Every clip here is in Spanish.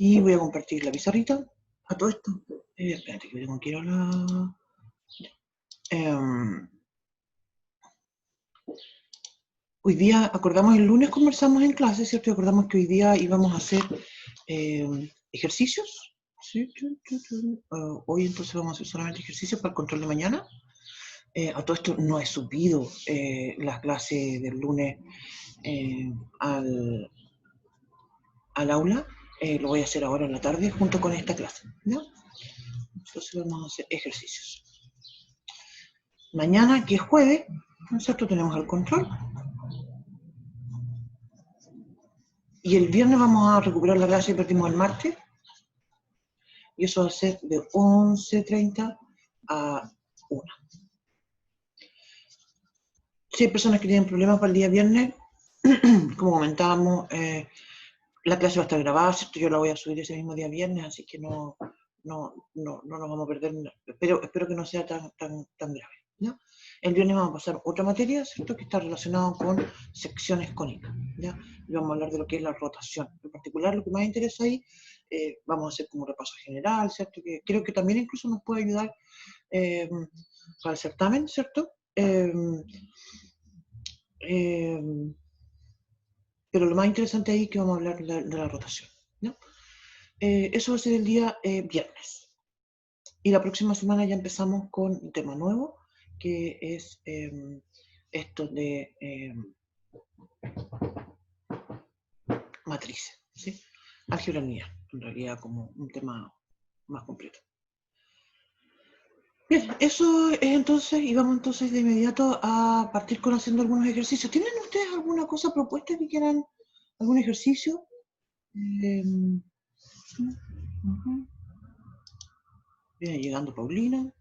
Y voy a compartir la pizarrita. A todo esto. Espérate que tengo que ir a la... Hoy día, acordamos el lunes, conversamos en clase, ¿cierto? Y acordamos que hoy día íbamos a hacer ejercicios. ¿Sí? Hoy entonces vamos a hacer solamente ejercicios para el control de mañana. A todo esto no he subido la clase del lunes al aula. Lo voy a hacer ahora en la tarde junto con esta clase, ¿no? Entonces vamos a hacer ejercicios. Mañana, que es jueves, ¿no es cierto? Tenemos el control. Y el viernes vamos a recuperar la clase que perdimos el martes. Y eso va a ser de 11:30 a 1. Si hay personas que tienen problemas para el día viernes, como comentábamos, la clase va a estar grabada, ¿cierto? Yo la voy a subir ese mismo día viernes, así que no nos vamos a perder. Espero que no sea tan grave, ¿no? El viernes vamos a pasar otra materia, ¿cierto? Que está relacionada con secciones cónicas, ¿ya? Y vamos a hablar de lo que es la rotación. En particular, lo que más interesa ahí, vamos a hacer como un repaso general, ¿cierto? Que creo que también incluso nos puede ayudar para el certamen, ¿cierto? Pero lo más interesante ahí es que vamos a hablar de la rotación, ¿no? Eso va a ser el día viernes. Y la próxima semana ya empezamos con un tema nuevo, que es esto de matrices, ¿sí? Álgebra lineal, en realidad como un tema más completo. Bien, eso es entonces, y vamos entonces de inmediato a partir con haciendo algunos ejercicios. ¿Tienen ustedes alguna cosa propuesta que quieran, algún ejercicio? Viene llegando Paulina.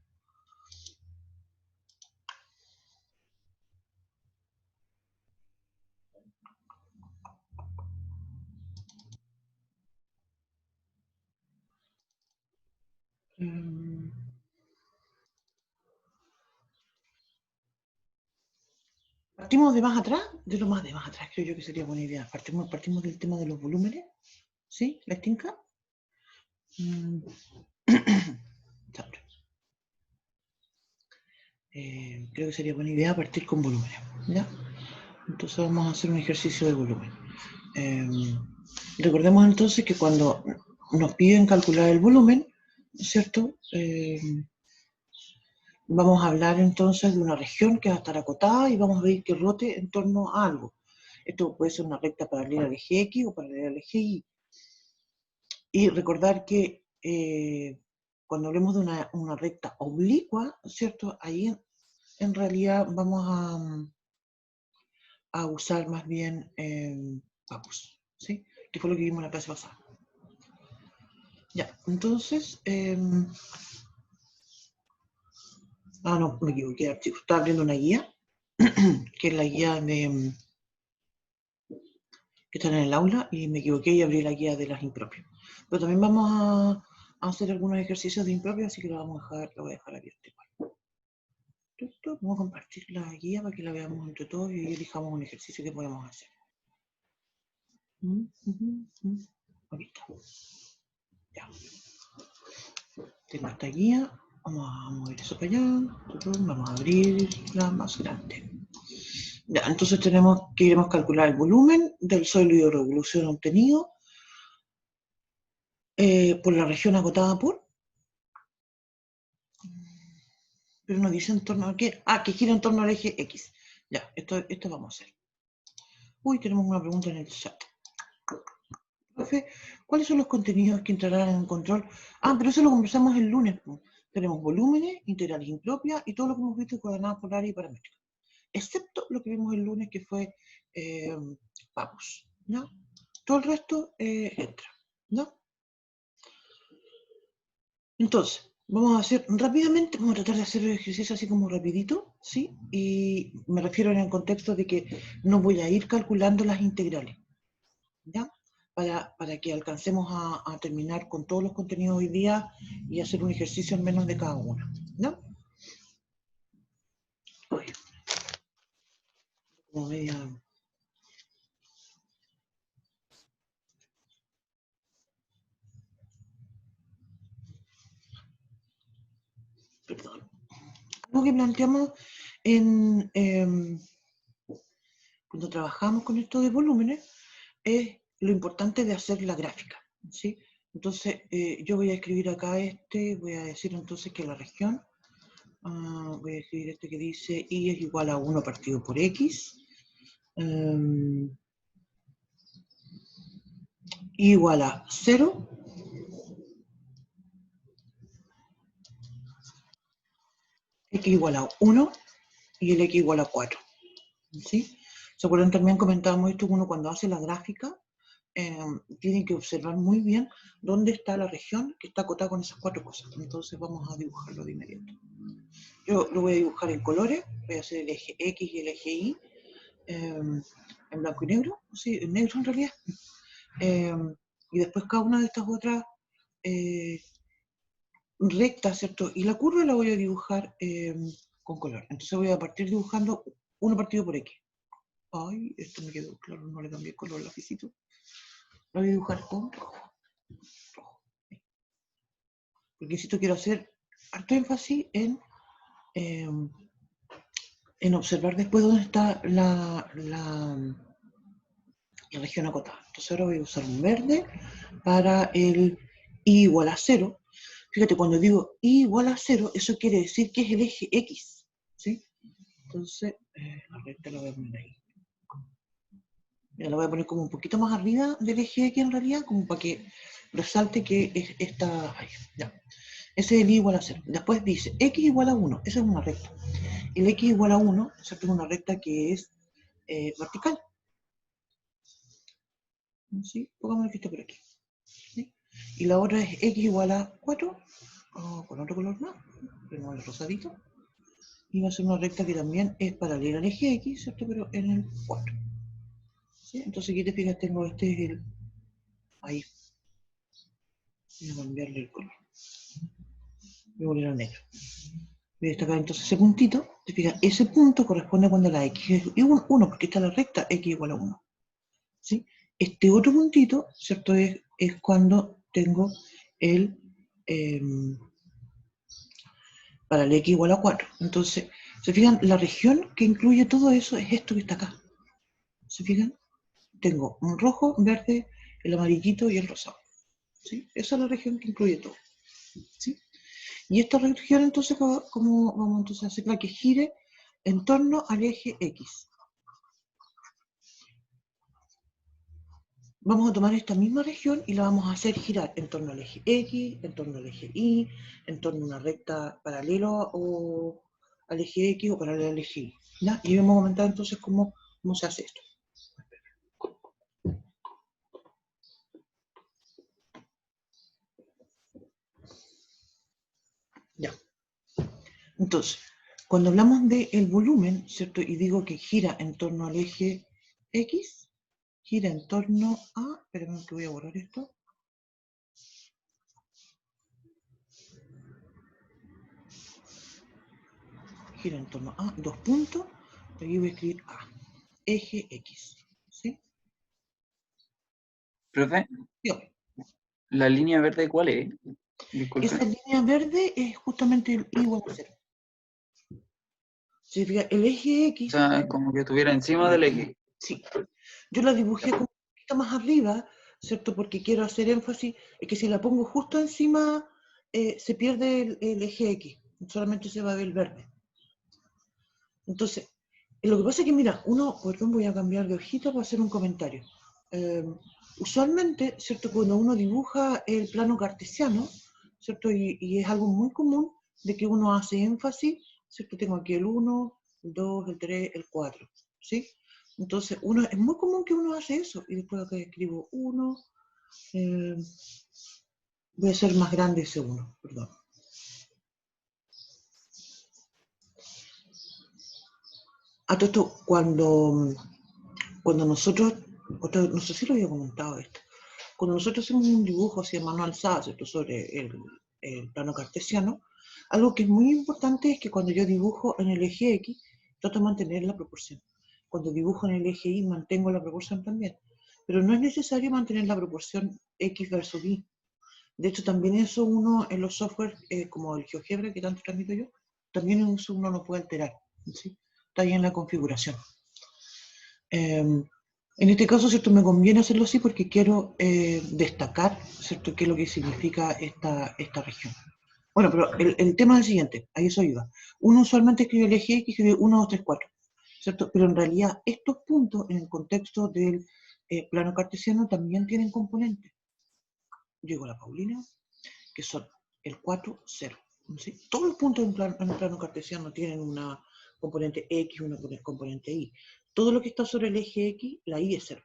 Partimos de más atrás, de lo más de más atrás, creo yo que sería buena idea. Partimos del tema de los volúmenes, ¿sí? ¿La tinca? Creo que sería buena idea partir con volúmenes, ¿ya? Entonces vamos a hacer un ejercicio de volumen. Recordemos entonces que cuando nos piden calcular el volumen, ¿cierto? Vamos a hablar entonces de una región que va a estar acotada y vamos a ver que rote en torno a algo. Esto puede ser una recta paralela al eje X o paralela al eje Y. Y recordar que cuando hablemos de una recta oblicua, ¿cierto? Ahí en realidad vamos a usar más bien papus, ¿sí? Que fue lo que vimos en la clase pasada. Ya, entonces... no, me equivoqué, archivo. Estaba abriendo una guía, que es la guía de... que están en el aula, y me equivoqué y abrí la guía de las impropias. Pero también vamos a hacer algunos ejercicios de impropias, así que lo voy a dejar abierto igual. Vamos a compartir la guía para que la veamos entre todos y elijamos un ejercicio que podemos hacer. Aquí está. Ya. Tengo esta guía. Vamos a mover eso para allá. Vamos a abrirla más grande. Ya, entonces queremos calcular el volumen del sólido de revolución obtenido por la región acotada por... Pero nos dice en torno a qué. Que gira en torno al eje X. Ya, esto vamos a hacer. Uy, tenemos una pregunta en el chat. Profe, ¿cuáles son los contenidos que entrarán en el control? Pero eso lo conversamos el lunes. Tenemos volúmenes, integrales impropias y todo lo que hemos visto de coordenadas polares y paramétricas. Excepto lo que vimos el lunes que fue papus, ¿no? Todo el resto entra, ¿no? Entonces, vamos a hacer rápidamente, vamos a tratar de hacer el ejercicio así como rapidito, ¿sí? Y me refiero en el contexto de que no voy a ir calculando las integrales, ¿ya? Para que alcancemos a terminar con todos los contenidos hoy día y hacer un ejercicio al menos de cada una, ¿no? Uy, como media... perdón. Algo que planteamos cuando trabajamos con esto de volúmenes es lo importante de hacer la gráfica, ¿sí? Entonces, yo voy a escribir acá voy a decir entonces que la región, voy a escribir que dice y es igual a 1 partido por x, igual a 0, x igual a 1 y el x igual a 4, ¿sí? ¿Se acuerdan? También comentábamos esto, uno cuando hace la gráfica, tiene que observar muy bien dónde está la región que está acotada con esas 4 cosas. Entonces vamos a dibujarlo de inmediato. Yo lo voy a dibujar en colores, voy a hacer el eje X y el eje Y en blanco y negro, sí, en negro en realidad. Y después cada una de estas otras rectas, ¿cierto? Y la curva la voy a dibujar con color. Entonces voy a partir dibujando 1 partido por X. Ay, esto me quedó claro, no le cambié el color al lapicito. Lo voy a dibujar con rojo. Porque insisto, quiero hacer harto énfasis en observar después dónde está la región acotada. Entonces ahora voy a usar un verde para el I igual a 0. Fíjate, cuando digo I igual a 0, eso quiere decir que es el eje X, ¿sí? Entonces, la recta la voy a poner ahí. La voy a poner como un poquito más arriba del eje X en realidad, como para que resalte que está ahí. Ya. Ese es el I igual a 0. Después dice X igual a 1, esa es una recta. El X igual a 1, ¿cierto? Es una recta que es vertical. ¿Sí? Pongamos que esté por aquí. ¿Sí? Y la otra es X igual a 4, con otro color más, pero el rosadito. Y va a ser una recta que también es paralela al eje X, ¿cierto? Pero en el 4. ¿Sí? Entonces aquí te fijas, tengo es el... Ahí. Voy a cambiarle el color. Voy a poner a negro. Voy a destacar entonces ese puntito. Te fijas, ese punto corresponde cuando la X es 1, porque está la recta X igual a 1. ¿Sí? Este otro puntito, ¿cierto? Es cuando tengo el... para el X igual a 4. Entonces, ¿se fijan? La región que incluye todo eso es esto que está acá. ¿Se fijan? Tengo un rojo, verde, el amarillito y el rosado. ¿Sí? Esa es la región que incluye todo. ¿Sí? Y esta región, entonces, ¿cómo vamos entonces a hacerla que gire en torno al eje X? Vamos a tomar esta misma región y la vamos a hacer girar en torno al eje X, en torno al eje Y, en torno a una recta paralela o al eje X o paralela al eje Y. ¿Ya? Y vamos a comentar entonces cómo se hace esto. Ya. Entonces, cuando hablamos del volumen, ¿cierto? Y digo que gira en torno al eje X, gira en torno a... Espérame que voy a borrar esto. Gira en torno a 2 puntos. Aquí voy a escribir A. Eje X. ¿Sí? Profe, Sí. ¿la línea verde cuál es? Disculpe. Esa línea verde es justamente el I igual a 0. ¿Sí? El eje X... O sea, como que estuviera encima del eje. Sí. Yo la dibujé como un poquito más arriba, ¿cierto? Porque quiero hacer énfasis en que si la pongo justo encima, se pierde el eje X. Solamente se va a ver el verde. Entonces, lo que pasa es que, mira, perdón, voy a cambiar de hojita para hacer un comentario. Usualmente, ¿cierto? Cuando uno dibuja el plano cartesiano, ¿cierto? Y es algo muy común de que uno hace énfasis, ¿cierto? Tengo aquí el 1, el 2, el 3, el 4, ¿sí? Entonces, es muy común que uno hace eso. Y después acá escribo 1, voy a hacer más grande ese 1, perdón. A todo esto, cuando nosotros, no sé si lo había comentado esto, cuando nosotros hacemos un dibujo así de mano alzada, ¿cierto? Sobre el plano cartesiano, algo que es muy importante es que cuando yo dibujo en el eje X, trato de mantener la proporción. Cuando dibujo en el eje Y, mantengo la proporción también. Pero no es necesario mantener la proporción X versus Y. De hecho, también eso uno en los software como el GeoGebra que tanto transmito yo, también eso uno lo puede alterar, ¿sí? Está ahí en la configuración. En este caso, ¿cierto? Me conviene hacerlo así porque quiero destacar, ¿cierto? qué es lo que significa esta región. Bueno, pero el tema es el siguiente, ahí eso iba. Uno usualmente escribe el eje X, escribe 1, 2, 3, 4, ¿cierto? Pero en realidad estos puntos en el contexto del plano cartesiano también tienen componentes. Llegó la Paulina, que son el 4, 0. ¿Sí? Todos los puntos en el plano cartesiano tienen una componente X, una componente Y. Todo lo que está sobre el eje X, la Y es 0.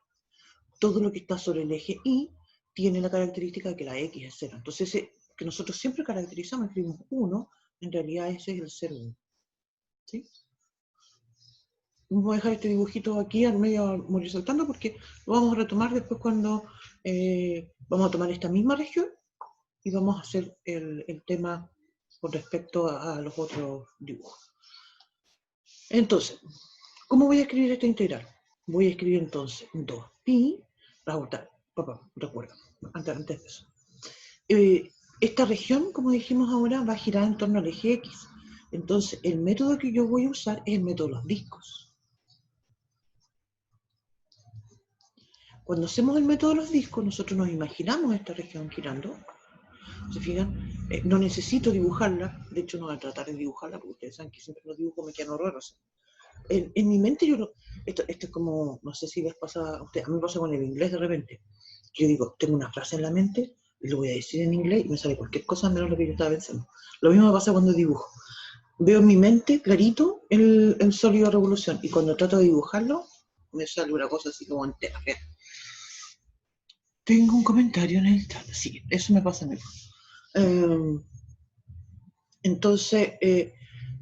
Todo lo que está sobre el eje Y tiene la característica de que la X es 0. Entonces, ese que nosotros siempre caracterizamos, escribimos 1, en realidad ese es el 0, 1. ¿Sí? Vamos a dejar este dibujito aquí al medio a morir saltando porque lo vamos a retomar después cuando vamos a tomar esta misma región y vamos a hacer el tema con respecto a los otros dibujos. Entonces, ¿cómo voy a escribir esta integral? Voy a escribir entonces 2pi, recuerda, antes de eso. Esta región, como dijimos ahora, va a girar en torno al eje X. Entonces, el método que yo voy a usar es el método de los discos. Cuando hacemos el método de los discos, nosotros nos imaginamos esta región girando. ¿Se fijan? No necesito dibujarla, de hecho no voy a tratar de dibujarla, porque ustedes saben que siempre los dibujos me quedan horrorosos. En mi mente esto es como, no sé si les pasa a ustedes, a mí me pasa con el inglés de repente. Yo digo, tengo una frase en la mente, y lo voy a decir en inglés y me sale cualquier cosa menos lo que yo estaba pensando. Lo mismo me pasa cuando dibujo. Veo en mi mente clarito el sólido de revolución y cuando trato de dibujarlo, me sale una cosa así como entera. Tengo un comentario en el chat. Sí, eso me pasa a mí. Entonces,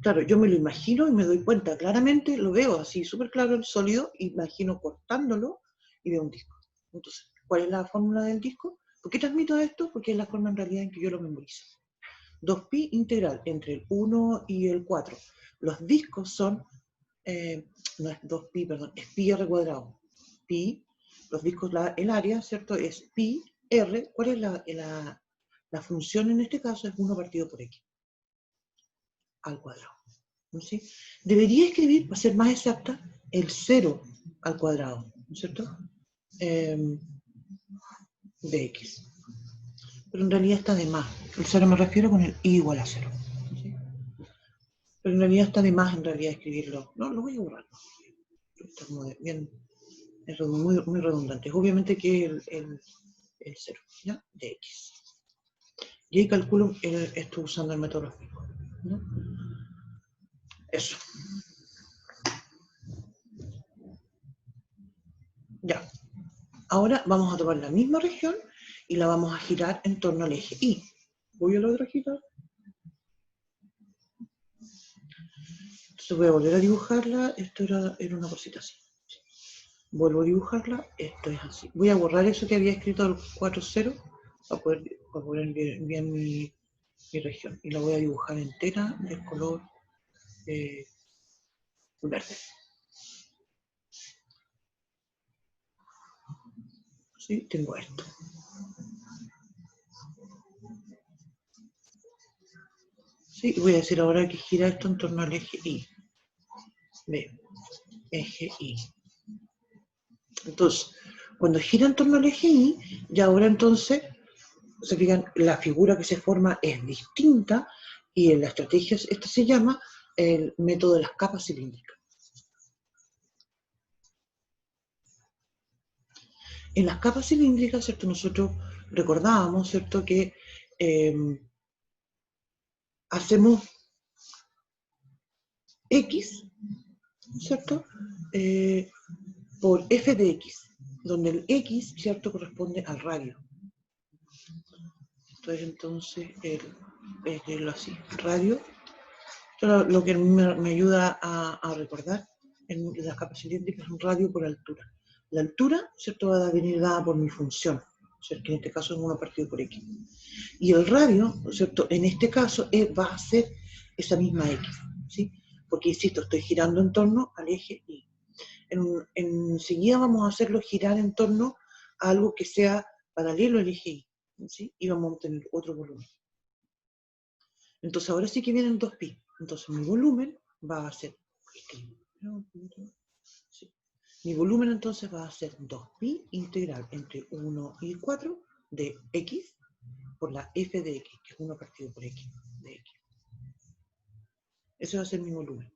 claro, yo me lo imagino y me doy cuenta claramente, lo veo así súper claro el sólido, imagino cortándolo y veo un disco. Entonces, ¿cuál es la fórmula del disco? ¿Por qué transmito esto? Porque es la forma en realidad en que yo lo memorizo. 2pi integral entre el 1 y el 4. Los discos son, no es 2pi, perdón, es pi r cuadrado. Pi, los discos, el área, ¿cierto? Es pi r. ¿Cuál es la función en este caso? Es 1 partido por x al cuadrado. ¿No es cierto? Debería escribir, para ser más exacta, el 0 al cuadrado, ¿no es cierto? De x. Pero en realidad está de más. El 0 me refiero con el i igual a 0. ¿Sí? Pero en realidad está de más en realidad escribirlo. No, lo voy a borrar. Está como bien, es muy redundante. Obviamente que el 0, ¿ya? De x. Y ahí calculo esto usando el método lógico, ¿no? Eso. Ya. Ahora vamos a tomar la misma región y la vamos a girar en torno al eje Y. Voy a la otra girar. Entonces voy a volver a dibujarla. Esto era una cosita así. Vuelvo a dibujarla. Esto es así. Voy a borrar eso que había escrito el 4,0 para poder bien mi región. Y la voy a dibujar entera del color verde. ¿Sí? Tengo esto. ¿Sí? Y voy a decir ahora que gira esto en torno al eje Y. Ve, eje Y. Entonces, cuando gira en torno al eje Y, ya ahora entonces, se fijan, la figura que se forma es distinta y en la estrategia, esto se llama el método de las capas cilíndricas. En las capas cilíndricas, ¿cierto? Nosotros recordábamos, ¿cierto?, que hacemos X, ¿cierto?, por f de X, donde el X, ¿cierto?, corresponde al radio. Entonces, es así, radio. Lo que me ayuda a recordar en las capas cilíndricas es un radio por altura. La altura, ¿cierto?, va a venir dada por mi función, ¿cierto?, que en este caso es 1 partido por x. Y el radio, ¿cierto?, en este caso va a ser esa misma x, ¿sí? Porque, insisto, estoy girando en torno al eje Y. Enseguida vamos a hacerlo girar en torno a algo que sea paralelo al eje Y. ¿sí? Y vamos a obtener otro volumen. Entonces ahora sí que vienen 2pi. Entonces mi volumen va a ser, sí. Mi volumen entonces va a ser 2pi integral entre 1 y 4 de x por la f de x, que es 1 partido por x de x. Ese va a ser mi volumen.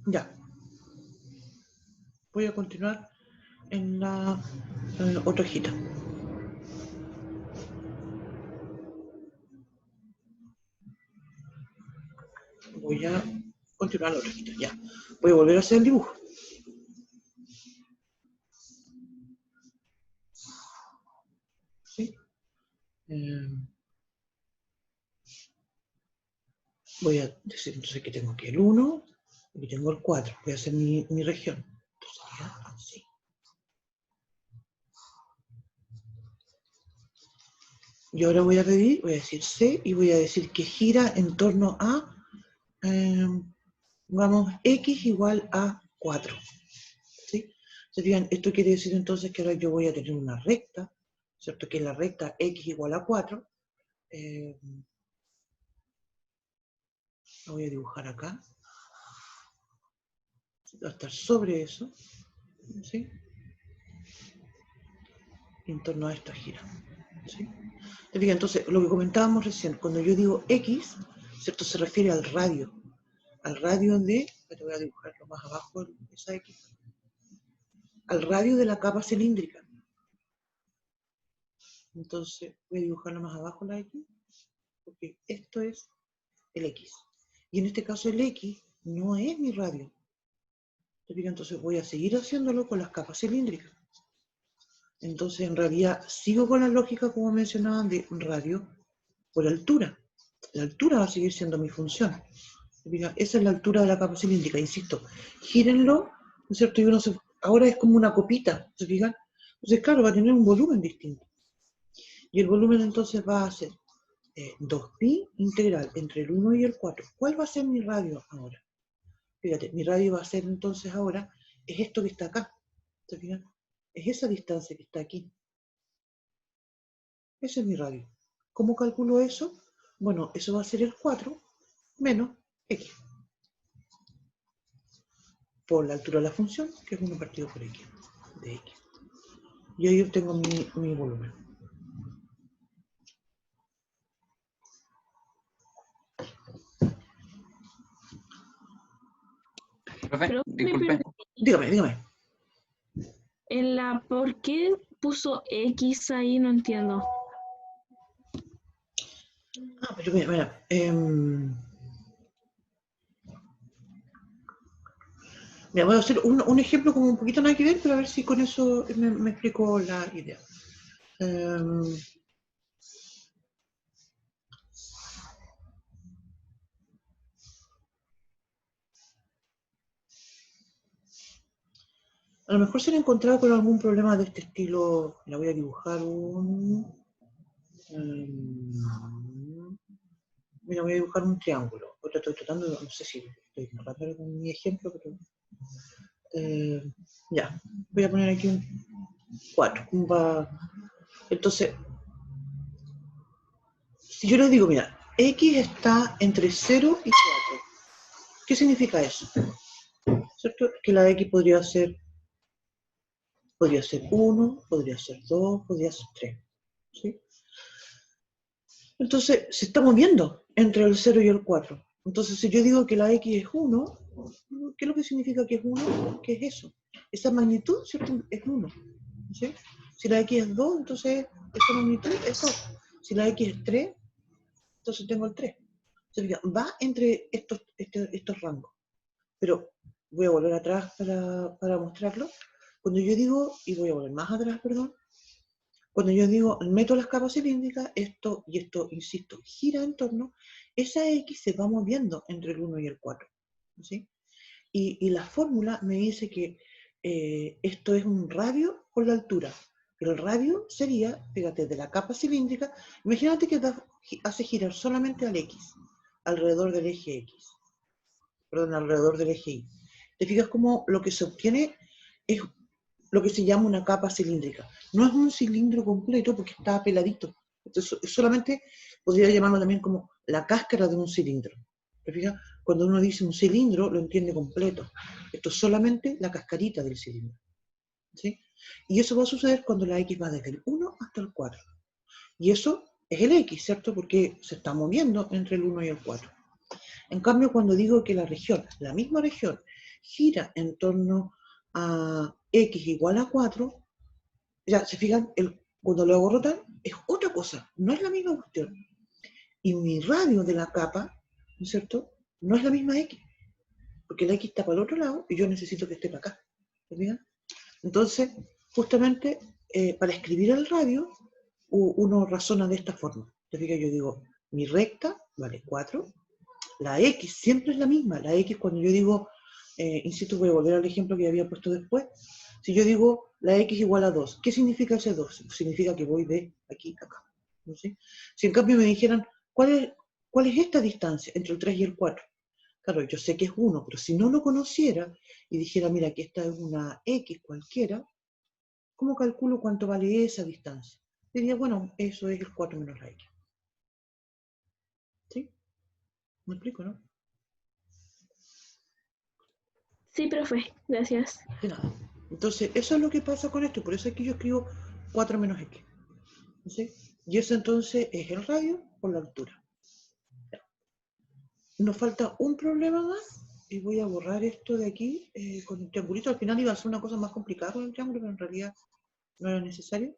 Ya. Voy a continuar en la otra hojita. Voy a continuar la otra hojita, ya. Voy a volver a hacer el dibujo. ¿Sí? Voy a decir entonces que tengo aquí el 1, aquí tengo el 4. Voy a hacer mi región. Entonces, así. Y ahora voy a pedir, voy a decir C y voy a decir que gira en torno a, vamos, X igual a 4. ¿Sí? Serían, esto quiere decir entonces que ahora yo voy a tener una recta, ¿cierto? Que la recta X igual a 4. La voy a dibujar acá. Va a estar sobre eso. ¿Sí? En torno a esta gira. ¿Sí? Entonces, lo que comentábamos recién, cuando yo digo X, ¿cierto? Se refiere al radio de, te voy a dibujarlo más abajo, esa X, al radio de la capa cilíndrica. Entonces, voy a dibujarlo más abajo la X, porque esto es el X. Y en este caso el X no es mi radio. Entonces voy a seguir haciéndolo con las capas cilíndricas. Entonces, en realidad, sigo con la lógica, como mencionaban, de radio por altura. La altura va a seguir siendo mi función. Esa es la altura de la capa cilíndrica, insisto. Gírenlo, ¿no es cierto? Y uno ahora es como una copita, ¿se fijan? Entonces, claro, va a tener un volumen distinto. Y el volumen entonces va a ser 2pi integral entre el 1 y el 4. ¿Cuál va a ser mi radio ahora? Fíjate, mi radio va a ser entonces ahora, es esto que está acá. ¿Se fijan? Es esa distancia que está aquí. Ese es mi radio. ¿Cómo calculo eso? Bueno, eso va a ser el 4 menos x. Por la altura de la función, que es 1 partido por x, de x. Y ahí obtengo mi volumen. Profe, disculpe. Dígame. ¿Por qué puso X ahí? No entiendo. Pero mira. Mira, voy a hacer un ejemplo como un poquito nada que ver, pero a ver si con eso me explico la idea. A lo mejor se han encontrado con algún problema de este estilo. La voy a dibujar mira, voy a dibujar un triángulo. Estoy tratando, no sé si estoy narrando con mi ejemplo, pero ya. Voy a poner aquí un 4. Entonces, si yo les digo, mira, X está entre 0 y 4. ¿Qué significa eso? ¿Cierto? Que la X podría ser 1, podría ser 2, podría ser 3. ¿Sí? Entonces, se está moviendo entre el 0 y el 4. Entonces, si yo digo que la X es 1, ¿qué es lo que significa que es 1? ¿Qué es eso? Esa magnitud, ¿cierto? Es 1. ¿Sí? Si la X es 2, entonces esa magnitud es 2. Si la X es 3, entonces tengo el 3. Entonces, va entre estos rangos. Pero voy a volver atrás para mostrarlo. Cuando yo digo, y voy a volver más atrás, perdón, cuando yo digo, meto las capas cilíndricas, esto y esto, insisto, gira en torno, esa X se va moviendo entre el 1 y el 4. ¿Sí? Y la fórmula me dice que esto es un radio por la altura. El radio sería, fíjate, de la capa cilíndrica, imagínate que hace girar solamente al X, alrededor del eje X. perdón, alrededor del eje Y. ¿Te fijas cómo lo que se obtiene es lo que se llama una capa cilíndrica? No es un cilindro completo porque está peladito. Entonces, solamente podría llamarlo también como la cáscara de un cilindro. ¿Te fijas? Cuando uno dice un cilindro, lo entiende completo. Esto es solamente la cascarita del cilindro. ¿Sí? Y eso va a suceder cuando la X va desde el 1 hasta el 4. Y eso es el X, ¿cierto? Porque se está moviendo entre el 1 y el 4. En cambio, cuando digo que la región, la misma región, gira en torno a X igual a 4, ya se fijan, cuando lo hago rotar, es otra cosa, no es la misma cuestión. Y mi radio de la capa, ¿no es cierto? No es la misma X, porque la X está para el otro lado y yo necesito que esté para acá. ¿Se fijan? Entonces, justamente, para escribir el radio, uno razona de esta forma. ¿Te fijas? Yo digo, mi recta vale 4, la X siempre es la misma. La X cuando yo digo, insisto, voy a volver al ejemplo que había puesto después. Si yo digo la X igual a 2, ¿qué significa ese 2? Significa que voy de aquí a acá. ¿No? ¿Sí? Si en cambio me dijeran, ¿cuál es esta distancia entre el 3 y el 4? Claro, yo sé que es 1, pero si no lo conociera y dijera, mira, aquí esta es una X cualquiera, ¿cómo calculo cuánto vale esa distancia? Diría, bueno, eso es el 4 menos la X. ¿Sí? ¿Me explico, no? Sí, profe, gracias. De nada. Entonces, eso es lo que pasa con esto, por eso aquí yo escribo 4 menos X. ¿Sí? Y eso entonces es el radio por la altura. Nos falta un problema más, y voy a borrar esto de aquí con el triangulito. Al final iba a ser una cosa más complicada con el triángulo, pero en realidad no era necesario.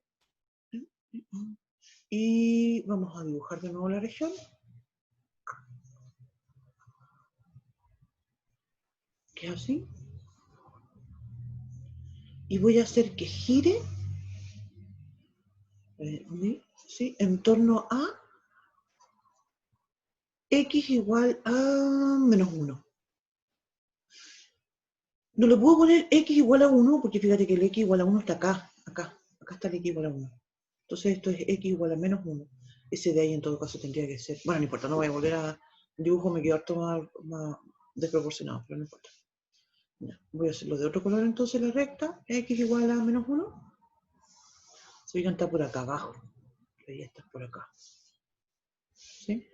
Y vamos a dibujar de nuevo la región. Que es así. Y voy a hacer que gire ¿sí? En torno a X igual a menos 1. No le puedo poner X igual a 1 porque fíjate que el X igual a 1 está acá. Acá está el X igual a 1. Entonces esto es X igual a menos 1. Ese de ahí en todo caso tendría que ser. Bueno, no importa, no voy a volver a. El dibujo me quedó harto más desproporcionado, pero no importa. Ya, voy a hacerlo de otro color entonces la recta. X igual a menos 1. Se fijan, está por acá abajo. Ahí está por acá. ¿Sí?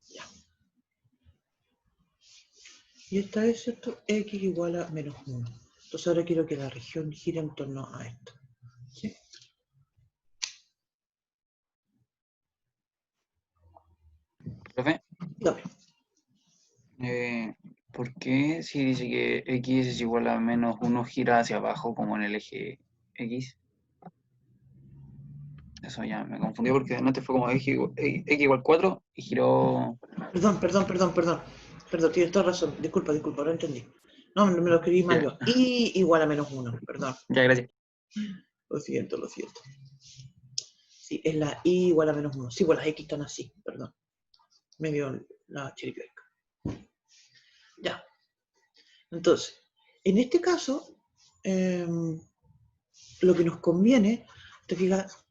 Ya. Y esta es, ¿cierto? X igual a menos 1. Entonces ahora quiero que la región gire en torno a esto. ¿Sí? Profe, Dame. ¿por qué si dice que X es igual a menos 1 gira hacia abajo como en el eje X? Eso ya me confundió porque antes fue como X igual 4 y giró... Perdón, tienes toda razón. Disculpa, ahora entendí. No, me lo escribí mal Ya, yo. Y igual a menos 1, perdón. ya, gracias. Lo siento. Sí, es la Y igual a menos 1. Sí, pues las X están así, perdón. Me dio la chiripiorca. Ya. Entonces, en este caso, lo que nos conviene, te fijas,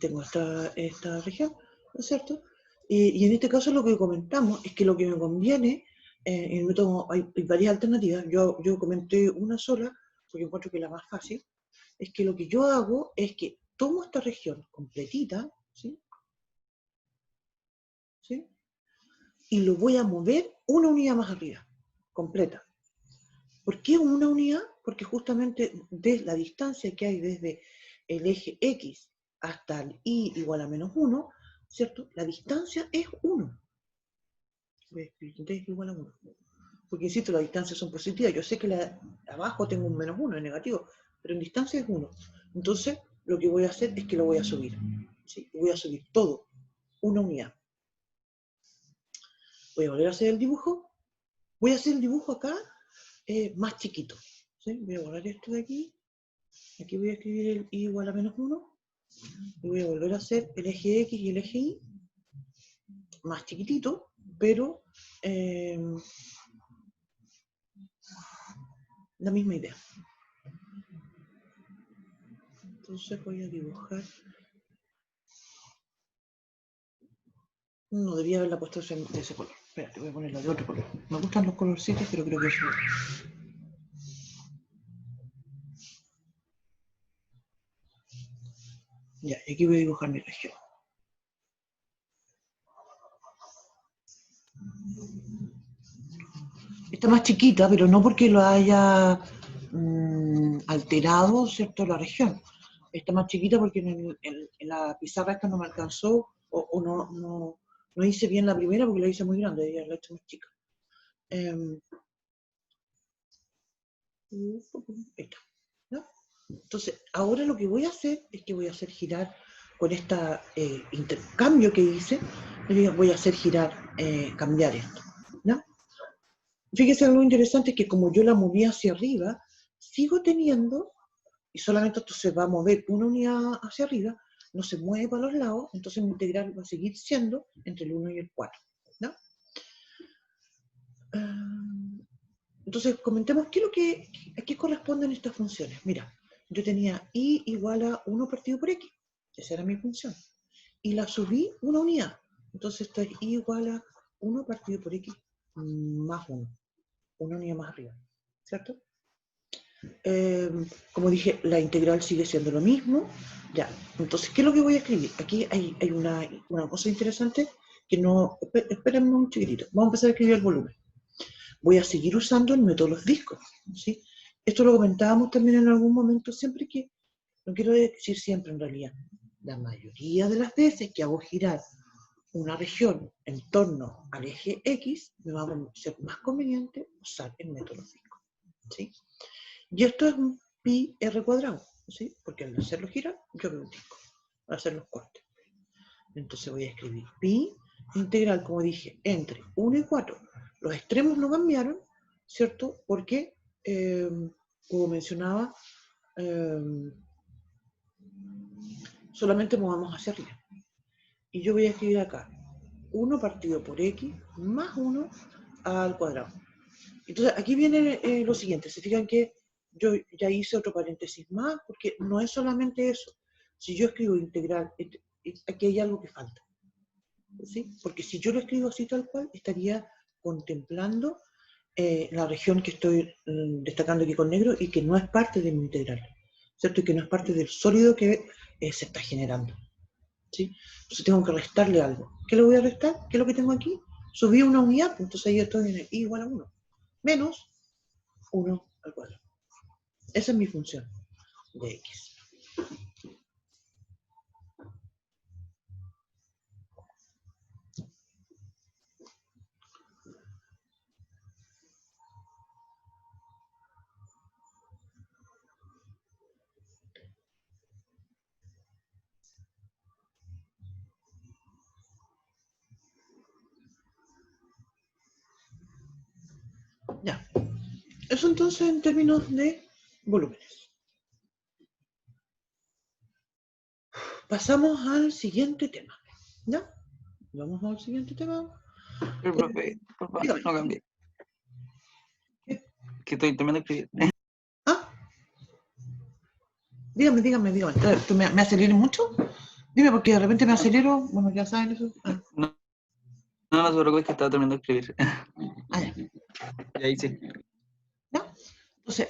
tengo esta región, ¿no es cierto? Y en este caso lo que comentamos es que lo que me conviene, en el método hay varias alternativas, yo comenté una sola, porque encuentro que es la más fácil, es que lo que yo hago es que tomo esta región completita, ¿sí? ¿Sí? Y lo voy a mover una unidad más arriba, completa. ¿Por qué una unidad? Porque justamente de la distancia que hay desde el eje X hasta el Y igual a menos 1, ¿cierto? La distancia es 1. Voy a escribir D igual a 1. Porque, insisto, las distancias son positivas. Yo sé que abajo tengo un menos 1, es negativo, pero en distancia es 1. Entonces, lo que voy a hacer es que lo voy a subir. ¿Sí? Voy a subir todo, una unidad. Voy a volver a hacer el dibujo. Voy a hacer el dibujo acá más chiquito. ¿Sí? Voy a borrar esto de aquí. Aquí voy a escribir el Y igual a menos 1. Y voy a volver a hacer el eje X y el eje Y más chiquitito, pero la misma idea. Entonces voy a dibujar. No debía haberla puesto de ese color. Espera, te voy a poner la de otro color. Me gustan los colorcitos, pero creo que eso... Ya, y aquí voy a dibujar mi región. Está más chiquita, pero no porque lo haya alterado, ¿cierto?, la región. Está más chiquita porque en la pizarra esta no me alcanzó, o no hice bien la primera porque la hice muy grande, ya la he hecho más chica. Ahí está, ¿no? Entonces, ahora lo que voy a hacer es que voy a hacer girar con este intercambio que hice, voy a hacer girar, cambiar esto, ¿no? Fíjese, algo interesante es que como yo la moví hacia arriba, sigo teniendo, y solamente esto se va a mover una unidad hacia arriba, no se mueve para los lados, entonces mi integral va a seguir siendo entre el 1 y el 4, ¿no? Entonces, comentemos a qué corresponden estas funciones. Mira, yo tenía y igual a 1 partido por x, esa era mi función, y la subí una unidad, entonces esto es y igual a 1 partido por x más 1, una unidad más arriba, ¿cierto? Como dije, la integral sigue siendo lo mismo. Ya, entonces, ¿qué es lo que voy a escribir? Aquí hay una cosa interesante que no... Espérenme un chiquitito. Vamos a empezar a escribir el volumen. Voy a seguir usando el método de los discos, ¿sí? Esto lo comentábamos también en algún momento, siempre que... No quiero decir siempre en realidad. La mayoría de las veces que hago girar una región en torno al eje X, me va a ser más conveniente usar el método de los discos, ¿sí? Y esto es un pi r cuadrado, ¿sí? Porque al hacerlo girar, yo veo un disco, al hacer los cortes. Entonces voy a escribir pi integral, como dije, entre 1 y 4. Los extremos no cambiaron, ¿cierto? Porque, como mencionaba, solamente movamos hacia arriba. Y yo voy a escribir acá 1 partido por x más 1 al cuadrado. Entonces, aquí viene lo siguiente. Se fijan que yo ya hice otro paréntesis más, porque no es solamente eso. Si yo escribo integral, aquí hay algo que falta, ¿sí? Porque si yo lo escribo así tal cual, estaría contemplando la región que estoy destacando aquí con negro y que no es parte de mi integral, ¿cierto? Y que no es parte del sólido que se está generando, ¿sí? Entonces tengo que restarle algo. ¿Qué le voy a restar? ¿Qué es lo que tengo aquí? Subí una unidad, entonces ahí estoy en el i igual a 1, menos 1 al cuadrado. Esa es mi función de x. Ya. Eso entonces en términos de volúmenes. Pasamos al siguiente tema. ¿Ya? Vamos al siguiente tema. Pero, profe, por favor, Dígame. no cambie. ¿Qué? Que estoy terminando de escribir. ¿Ah? Dígame. ¿Tú me aceleré mucho? Dime, porque de repente me acelero. Bueno, ya saben eso. Ah, No se preocupes que estaba terminando de escribir. ya. Y ahí sí. ¿Ya? Entonces,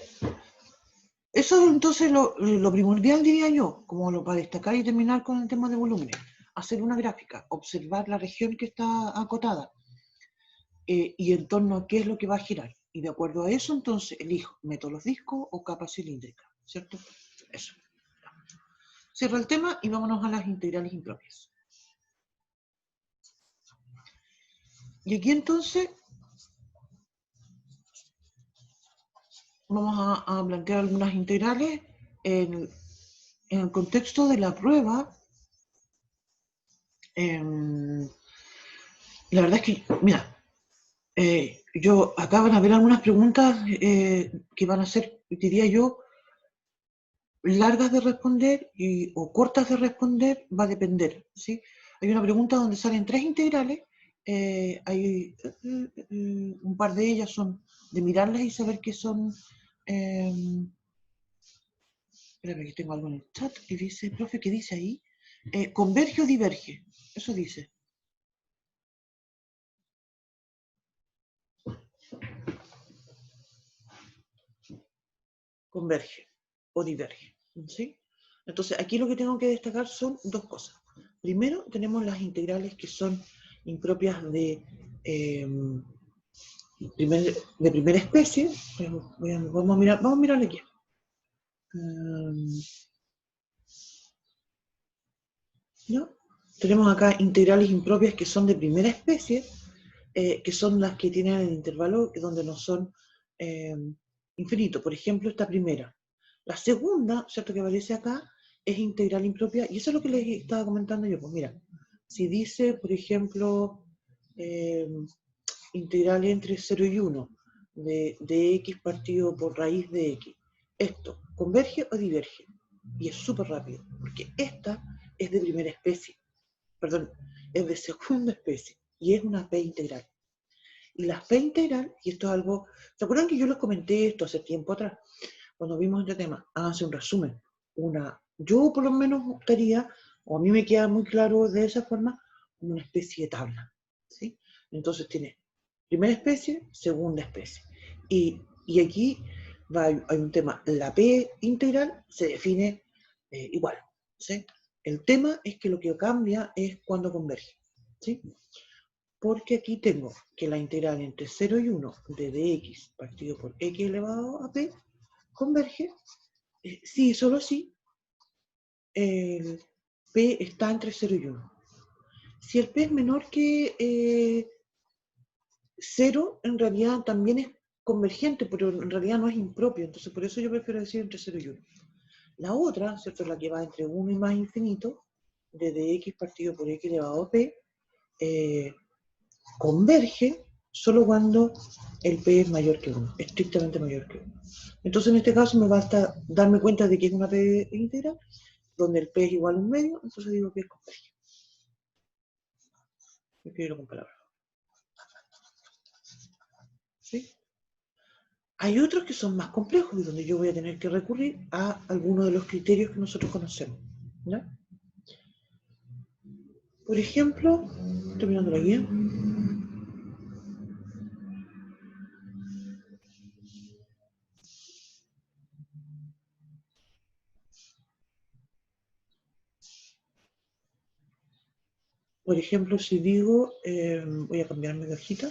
eso es entonces lo primordial, diría yo, como para destacar y terminar con el tema de volúmenes. Hacer una gráfica, observar la región que está acotada y en torno a qué es lo que va a girar. Y de acuerdo a eso, entonces, elijo método los discos o capa cilíndrica, ¿cierto? Eso. Cierro el tema y vámonos a las integrales impropias. Y aquí entonces vamos a plantear algunas integrales en el contexto de la prueba. La verdad es que, mira, yo acá van a haber algunas preguntas que van a ser, diría yo, largas de responder o cortas de responder, va a depender, ¿sí? Hay una pregunta donde salen 3 integrales, hay un par de ellas son de mirarlas y saber qué son. Espérame, aquí tengo algo en el chat que dice, profe, ¿qué dice ahí? ¿Converge o diverge? Eso dice. converge o diverge, ¿sí? Entonces, aquí lo que tengo que destacar son dos cosas. Primero, tenemos las integrales que son impropias de primera especie. Vamos a mirar aquí. ¿No? Tenemos acá integrales impropias que son de primera especie, que son las que tienen el intervalo donde no son infinitos. Por ejemplo, esta primera. La segunda, ¿cierto?, que aparece acá, es integral impropia, y eso es lo que les estaba comentando yo. Pues mira, si dice, por ejemplo, integral entre 0 y 1 de x partido por raíz de x, ¿esto converge o diverge? Y es súper rápido, porque esta es de primera especie, perdón, es de segunda especie, y es una p integral. Y la p integral, y esto es algo, ¿se acuerdan que yo les comenté esto hace tiempo atrás? Cuando vimos este tema, háganse un resumen. Yo por lo menos gustaría, o a mí me queda muy claro de esa forma, una especie de tabla, ¿sí? Entonces tiene primera especie, segunda especie. Y aquí hay un tema, la p integral se define igual, ¿sí? El tema es que lo que cambia es cuando converge, ¿sí? Porque aquí tengo que la integral entre 0 y 1 de dx partido por x elevado a p converge si y solo si el p está entre 0 y 1. Si el p es menor que 0, en realidad también es convergente, pero en realidad no es impropio, entonces por eso yo prefiero decir entre 0 y 1. La otra, ¿cierto?, es la que va entre 1 y más infinito, de dx partido por x elevado a p, converge solo cuando el p es mayor que 1, estrictamente mayor que 1. Entonces en este caso me basta darme cuenta de que es una p integral, donde el p es igual a 1 medio, entonces digo que es converge. Escribirlo con palabras. ¿Sí? Hay otros que son más complejos y donde yo voy a tener que recurrir a algunos de los criterios que nosotros conocemos, ¿ya? Por ejemplo, terminando la guía. Por ejemplo, si digo, voy a cambiarme de hojita,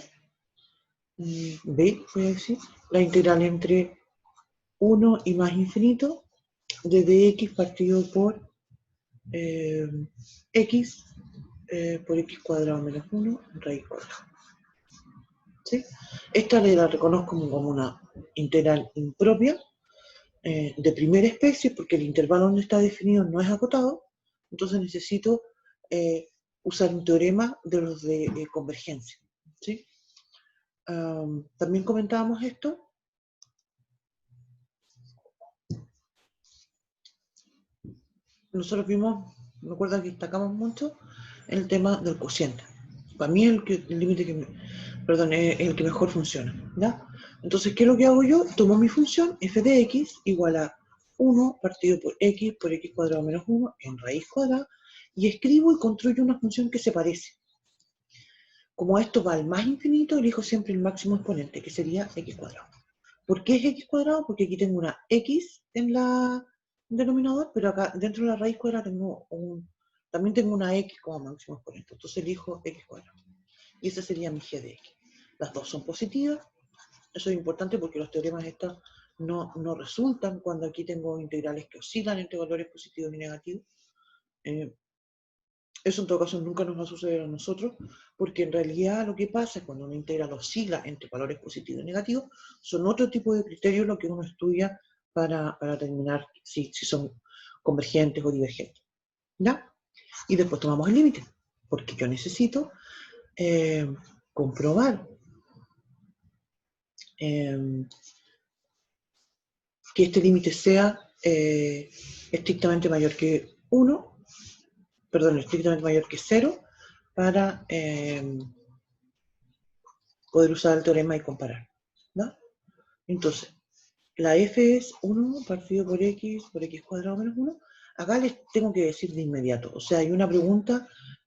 B, voy a decir, la integral entre 1 y más infinito de dx partido por x por x cuadrado menos 1 raíz cuadrada. ¿Sí? Esta la reconozco como una integral impropia de primera especie porque el intervalo donde está definido no es acotado, entonces necesito usar un teorema de los de convergencia. ¿Sí? También comentábamos esto. Nosotros vimos, me acuerdo que destacamos mucho el tema del cociente. Para mí es el límite que, es el que mejor funciona, ¿ya? Entonces, ¿qué es lo que hago yo? Tomo mi función f de x igual a 1 partido por x cuadrado menos 1 en raíz cuadrada y escribo y construyo una función que se parece. Como esto va al más infinito, elijo siempre el máximo exponente, que sería x cuadrado. ¿Por qué es x cuadrado? Porque aquí tengo una x en la denominador, pero acá dentro de la raíz cuadrada también tengo una x como máximo exponente. Entonces elijo x cuadrado. Y ese sería mi g de x. Las dos son positivas. Eso es importante porque los teoremas estos no resultan cuando aquí tengo integrales que oscilan entre valores positivos y negativos. Eso en todo caso nunca nos va a suceder a nosotros, porque en realidad lo que pasa es cuando una integral oscila entre valores positivos y negativos, son otro tipo de criterios lo que uno estudia para determinar si son convergentes o divergentes. ¿Ya? Y después tomamos el límite, porque yo necesito comprobar que este límite sea estrictamente mayor que 1, estrictamente mayor que 0, para poder usar el teorema y comparar, ¿no? Entonces, la f es 1 partido por x cuadrado menos 1. Acá les tengo que decir de inmediato, o sea, hay una pregunta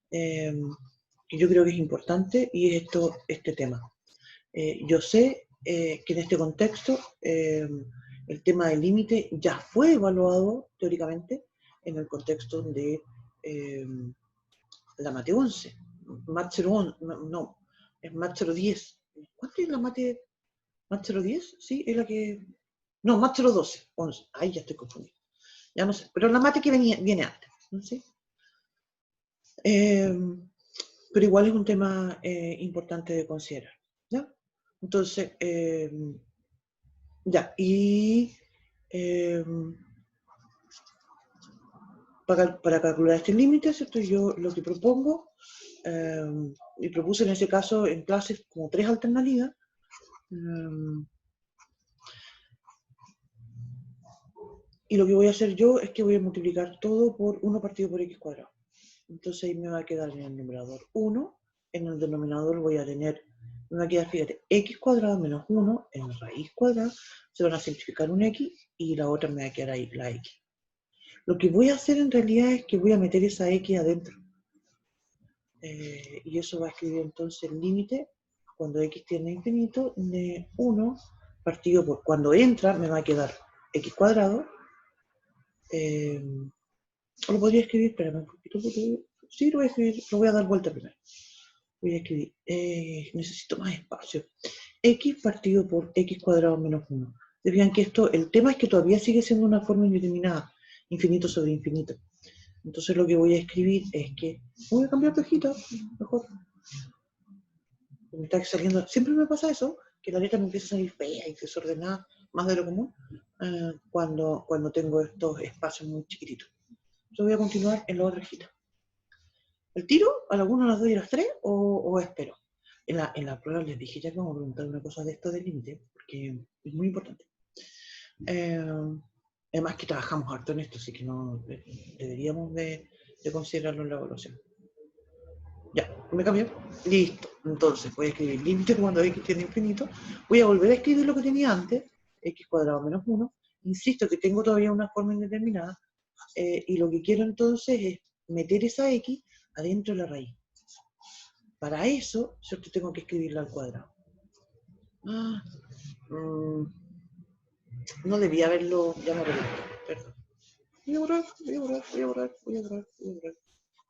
que yo creo que es importante y es este tema. Yo sé que en este contexto el tema del límite ya fue evaluado teóricamente en el contexto de la mate 11. MAT 011, no, es MAT 010. ¿Cuánto es la mate? ¿MAT 010? Sí, es la que... No, MAT 012, 11. Ahí ya estoy confundido. Ya no sé, pero la mate que viene antes, ¿no? ¿Sí? Pero igual es un tema importante de considerar, ¿ya? Entonces, ya, y para calcular este límite, ¿cierto? Yo lo que propongo, y propuse en ese caso en clases como 3 alternativas, y lo que voy a hacer yo es que voy a multiplicar todo por 1 partido por x cuadrado. Entonces ahí me va a quedar en el numerador 1, en el denominador voy a tener, me va a quedar, fíjate, x cuadrado menos 1 en raíz cuadrada, se van a simplificar un x y la otra me va a quedar ahí, la x. Lo que voy a hacer en realidad es que voy a meter esa x adentro. Y eso va a escribir entonces el límite, cuando x tiende a infinito, de 1 partido por, cuando entra me va a quedar x cuadrado, lo podría escribir, espérame un poquito, sí, lo voy a escribir, lo voy a dar vuelta primero. Voy a escribir, necesito más espacio. X partido por x cuadrado menos 1. Vean que esto, el tema es que todavía sigue siendo una forma indeterminada, infinito sobre infinito. Entonces lo que voy a escribir es que, voy a cambiar de hojita, mejor. Me está saliendo, siempre me pasa eso, que la letra me empieza a salir fea y desordenada, más de lo común, cuando tengo estos espacios muy chiquititos. Yo voy a continuar en la otra hojita. ¿El tiro? ¿A la 1, a las 2 y a las 3? ¿O espero? En la prueba les dije ya que vamos a preguntar una cosa de esto del límite, porque es muy importante. Además que trabajamos harto en esto, así que no deberíamos de considerarlo en la evaluación. Ya, me cambió. Listo. Entonces voy a escribir límite cuando x tiene infinito. Voy a volver a escribir lo que tenía antes, x cuadrado menos 1. Insisto que tengo todavía una forma indeterminada. Y lo que quiero entonces es meter esa x adentro de la raíz. Para eso, yo tengo que escribirla al cuadrado. No debía haberlo, ya me arrepentí, perdón. Voy a borrar.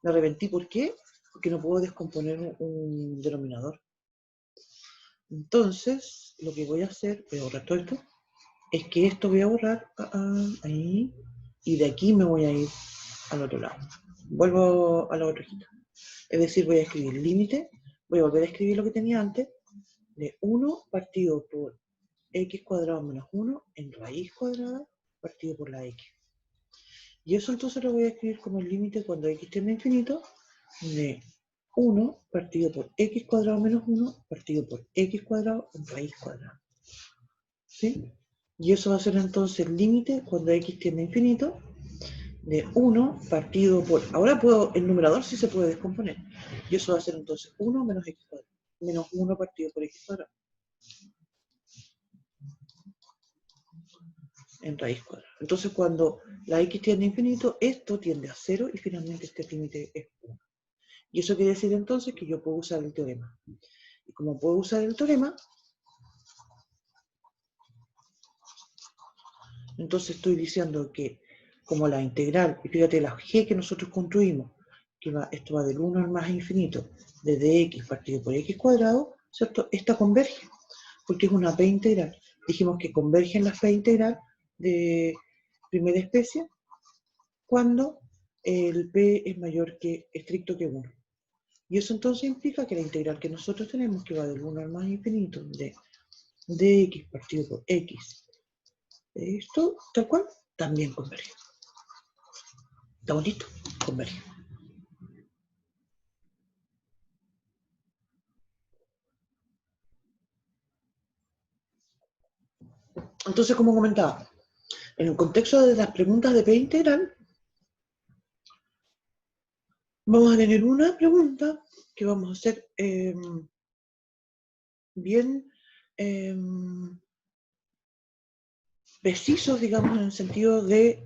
Me arrepentí, ¿por qué? Porque no puedo descomponer un denominador. Entonces, lo que voy a hacer, voy a borrar todo esto, es que esto voy a borrar, ahí, y de aquí me voy a ir al otro lado. Vuelvo a la otra hojita. Es decir, voy a escribir límite, voy a volver a escribir lo que tenía antes, de 1 partido por x cuadrado menos 1 en raíz cuadrada partido por la x. Y eso entonces lo voy a escribir como el límite cuando x tiende a infinito de 1 partido por x cuadrado menos 1 partido por x cuadrado en raíz cuadrada. ¿Sí? Y eso va a ser entonces el límite cuando x tiende a infinito de 1 partido por... Ahora puedo, el numerador sí se puede descomponer. Y eso va a ser entonces 1 menos x cuadrado. Menos 1 partido por x cuadrado. En raíz cuadrada. Entonces cuando la x tiende a infinito, esto tiende a 0 y finalmente este límite es 1. Y eso quiere decir entonces que yo puedo usar el teorema. Y como puedo usar el teorema, entonces estoy diciendo que como la integral, y fíjate la g que nosotros construimos, que esto va del 1 al más infinito, desde x partido por x cuadrado, ¿cierto? Esta converge, porque es una p integral. Dijimos que convergen las p integral de primera especie cuando el p es mayor que, estricto que 1. Y eso entonces implica que la integral que nosotros tenemos, que va del 1 al más infinito, de dx partido por x, esto, tal cual, también converge. ¿Está bonito? Converge. Entonces, como comentaba, en el contexto de las preguntas de P integral, vamos a tener una pregunta que vamos a hacer bien precisos, digamos, en el sentido de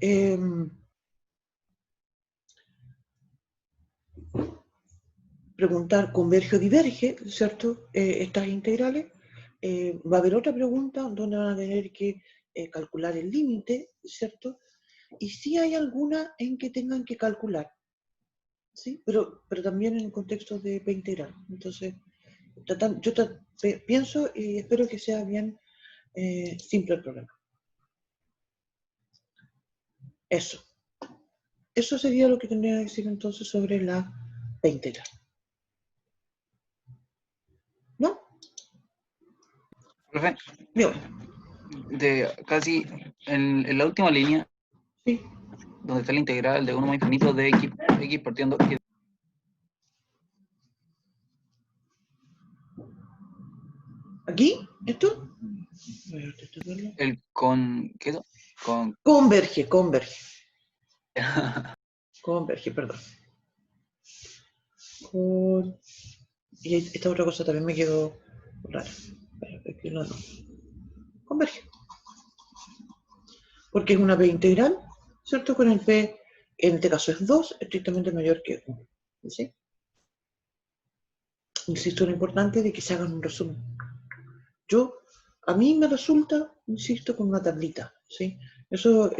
preguntar converge o diverge, ¿cierto? Estas integrales. Va a haber otra pregunta donde van a tener que calcular el límite, ¿cierto? Y sí hay algunas en que tengan que calcular, ¿sí? Pero también en contexto de P integral. Entonces, yo pienso y espero que sea bien simple el problema. Eso. Eso sería lo que tendría que decir entonces sobre la P integral. ¿No? Profe, Bien. de casi en la última línea, Sí. donde está la integral de 1 más infinito de x partiendo ¿Aquí? ¿Esto? el con, ¿qué es eso? Con, Converge, perdón. Y esta otra cosa también me quedó rara. No. Converge. Porque es una P integral, ¿cierto? Con el P, en este caso es 2, estrictamente mayor que 1. ¿Sí? Insisto en lo importante de que se hagan un resumen. A mí me resulta, insisto, con una tablita, ¿sí? Eso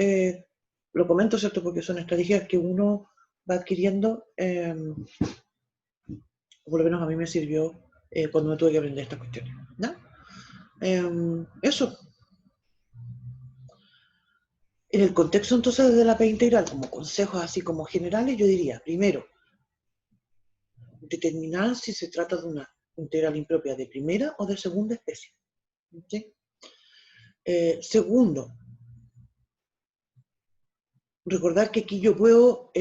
lo comento, ¿cierto? Porque son estrategias que uno va adquiriendo, o por lo menos a mí me sirvió cuando me tuve que aprender estas cuestiones, ¿no? Eso. En el contexto entonces de la P integral, como consejos así como generales, yo diría, primero, determinar si se trata de una integral impropia de primera o de segunda especie. ¿Sí? Segundo, recordar que aquí yo puedo,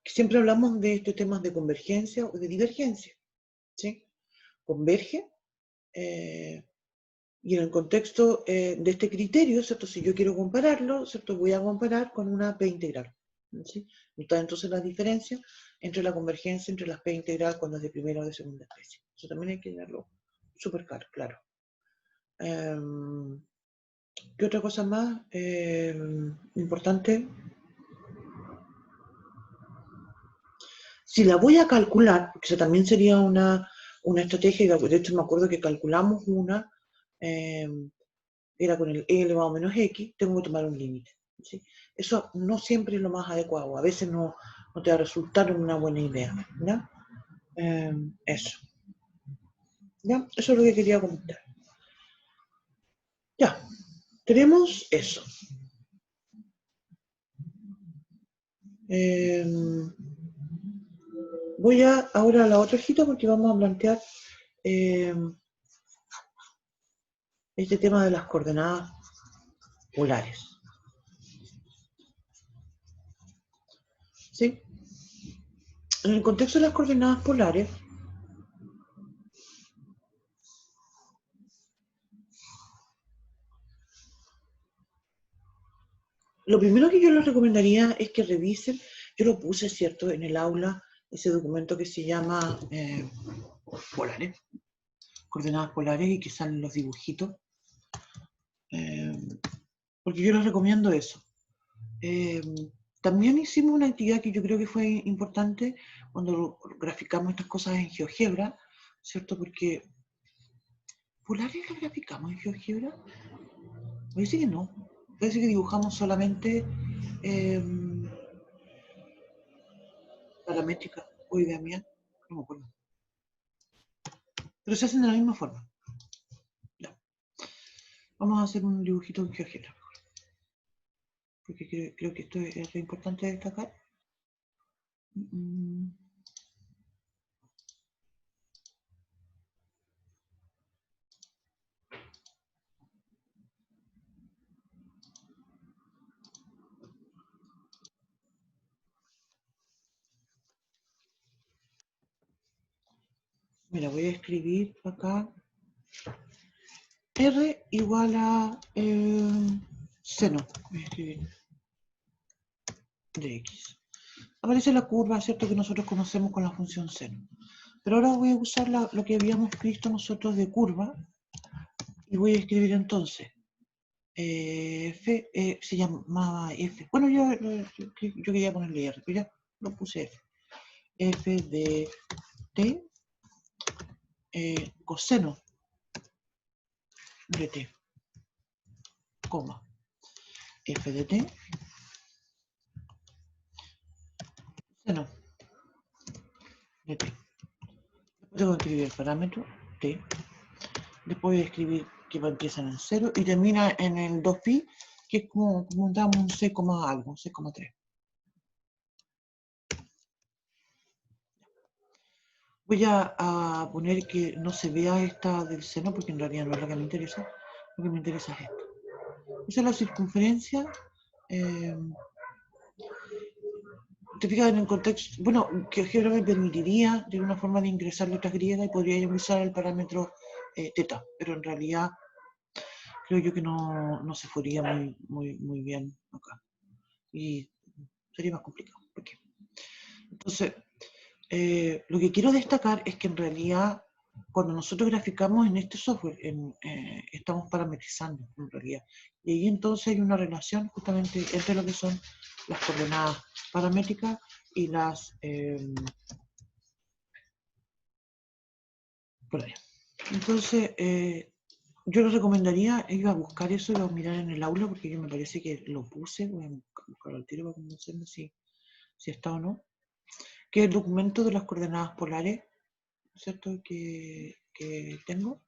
siempre hablamos de estos temas de convergencia o de divergencia. ¿Sí? Converge, y en el contexto de este criterio, ¿cierto? Si yo quiero compararlo, ¿cierto? Voy a comparar con una P integral. ¿Sí? Está entonces la diferencia entre la convergencia entre las P integral cuando es de primera o de segunda especie. Eso también hay que tenerlo súper claro. ¿Qué otra cosa más importante? Si la voy a calcular, porque eso también sería una estrategia, de hecho me acuerdo que calculamos una, era con el e elevado a menos x, tengo que tomar un límite. ¿Sí? Eso no siempre es lo más adecuado, a veces no te va a resultar una buena idea. ¿Ya? Eso. ¿Ya? Eso es lo que quería comentar. Ya, tenemos eso. Voy ahora a la otra hojita porque vamos a plantear este tema de las coordenadas polares. ¿Sí? En el contexto de las coordenadas polares, lo primero que yo les recomendaría es que revisen, yo lo puse, ¿cierto?, en el aula, ese documento que se llama polares, coordenadas polares, y que salen los dibujitos, porque yo les recomiendo eso. También hicimos una actividad que yo creo que fue importante cuando graficamos estas cosas en GeoGebra, ¿cierto? Porque ¿polares las graficamos en GeoGebra? Parece que no. Parece que dibujamos solamente paramétrica o idea mía, no me acuerdo. Pero se hacen de la misma forma. Ya. Vamos a hacer un dibujito en GeoGebra mejor. Porque creo que esto es lo importante de destacar. Mira, voy a escribir acá R igual a seno. Voy a escribir de X. Aparece la curva, ¿cierto?, que nosotros conocemos con la función seno. Pero ahora voy a usar lo que habíamos visto nosotros de curva y voy a escribir entonces F, se llamaba F. Bueno, yo quería ponerle R, pero ya lo puse F. F de T coseno de T, coma. f de t, seno de t. Después tengo que escribir el parámetro t. Después voy a escribir que empieza en el 0 y termina en el 2pi, que es como damos un c, algo, un c,3. Voy a poner que no se vea esta del seno, porque en realidad no es la que me interesa. Lo que me interesa es esta. Esa es la circunferencia. Te fijas en el contexto, bueno, que GeoGebra me permitiría de una forma de ingresar letras griegas y podría usar el parámetro teta, pero en realidad creo yo que no se fuería muy bien acá. Y sería más complicado. ¿Por qué? Entonces, lo que quiero destacar es que en realidad cuando nosotros graficamos en este software, estamos parametrizando en realidad. Y ahí entonces hay una relación justamente entre lo que son las coordenadas paramétricas y las... por ahí. Entonces, yo les recomendaría, iba a buscar eso, iba a mirar en el aula, porque yo me parece que lo puse, voy a buscar al tiro para convencerme si está o no, que es el documento de las coordenadas polares, ¿cierto? Que tengo,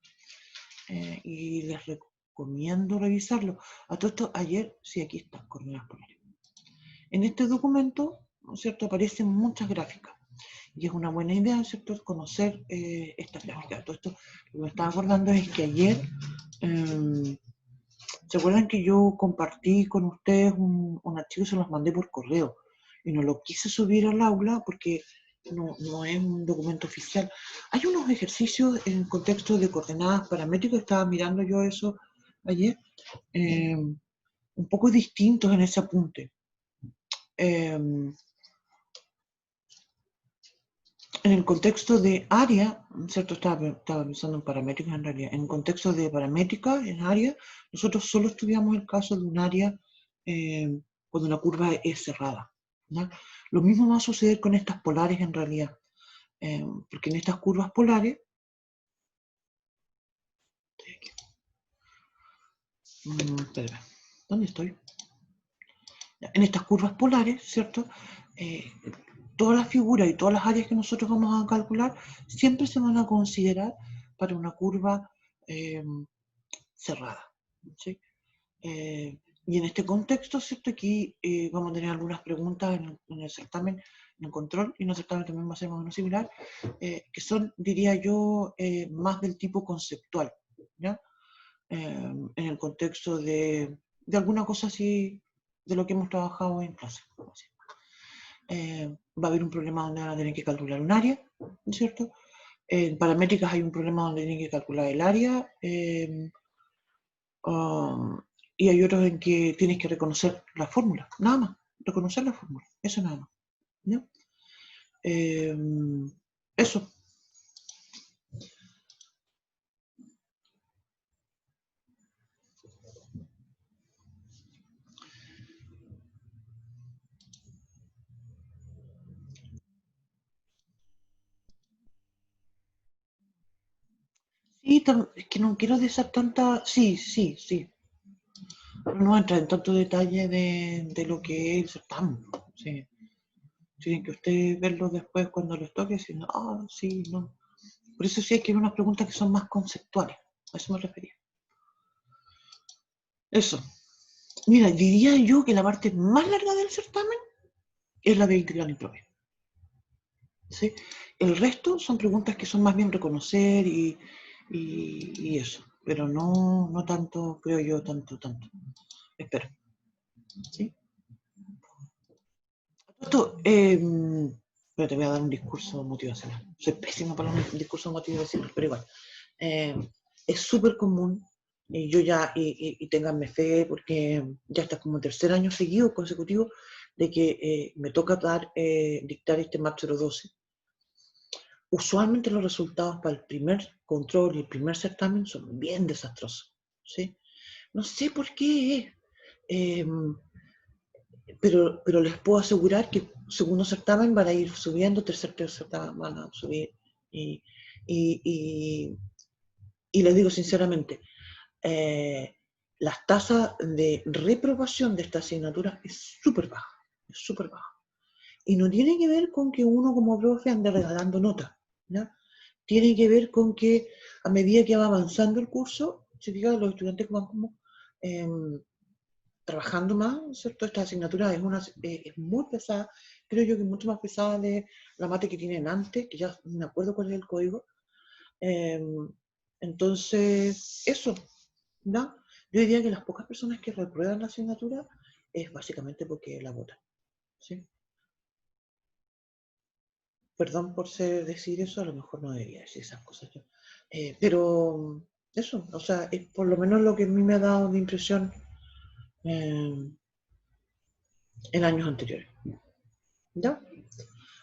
y les recomiendo revisarlo. A todo esto, ayer, sí, aquí están, coordenadas polares. En este documento, ¿no es cierto?, aparecen muchas gráficas. Y es una buena idea, ¿cierto?, conocer estas gráficas. Todo esto, lo que me estaba acordando es que ayer, ¿se acuerdan que yo compartí con ustedes un archivo y se los mandé por correo? Y no lo quise subir al aula porque no es un documento oficial. Hay unos ejercicios en contexto de coordenadas paramétricas, estaba mirando yo eso ayer, un poco distintos en ese apunte. En el contexto de área, ¿cierto? Estaba pensando en paramétricas en realidad. En el contexto de paramétricas, en área, nosotros solo estudiamos el caso de un área cuando la curva es cerrada, ¿no? Lo mismo va a suceder con estas polares en realidad, porque en estas curvas polares, espérame, ¿dónde estoy? En estas curvas polares, ¿cierto? Todas las figuras y todas las áreas que nosotros vamos a calcular siempre se van a considerar para una curva cerrada, ¿sí? Y en este contexto, ¿cierto? Aquí vamos a tener algunas preguntas en el certamen, en el control, y en el certamen también va a ser más o menos similar, que son, diría yo, más del tipo conceptual, ¿ya? En el contexto de alguna cosa así, de lo que hemos trabajado en clase. Va a haber un problema donde van a tener que calcular un área, ¿cierto? En paramétricas hay un problema donde tienen que calcular el área, y hay otros en que tienes que reconocer la fórmula, nada más, reconocer la fórmula, eso nada más, ¿no? Eso. Sí, es que no quiero dejar tanta... Sí. No entra en tanto detalle de lo que es el certamen. Sí. Tienen que ustedes verlo después cuando les toque, si no, sí, no. Por eso sí hay que ver unas preguntas que son más conceptuales. A eso me refería. Eso. Mira, diría yo que la parte más larga del certamen es la de integral impropia. ¿Sí? El resto son preguntas que son más bien reconocer y eso. Pero no tanto, creo yo, tanto. Espero. ¿Sí? Esto, pero te voy a dar un discurso motivacional. Soy pésimo para un discurso motivacional, pero igual. Es súper común, y yo ya, y ténganme fe, porque ya está como tercer año seguido, consecutivo, de que me toca dictar este MAT 012. Usualmente los resultados para el primer control y el primer certamen son bien desastrosos, ¿sí? No sé por qué, pero les puedo asegurar que segundo certamen van a ir subiendo, tercer certamen van a subir, y les digo sinceramente, las tasas de reprobación de esta asignatura es súper baja, es súper baja. Y no tiene que ver con que uno como profe ande regalando notas, ¿ya? Tiene que ver con que a medida que va avanzando el curso, se diga, los estudiantes van como trabajando más, ¿cierto? Esta asignatura es muy pesada, creo yo que es mucho más pesada de la mate que tienen antes, que ya no me acuerdo cuál es el código. Entonces, eso, ¿no? Yo diría que las pocas personas que reprueban la asignatura es básicamente porque la votan, ¿sí? Perdón por decir eso, a lo mejor no debería decir esas cosas yo. Pero eso, o sea, es por lo menos lo que a mí me ha dado de impresión en años anteriores, ¿ya?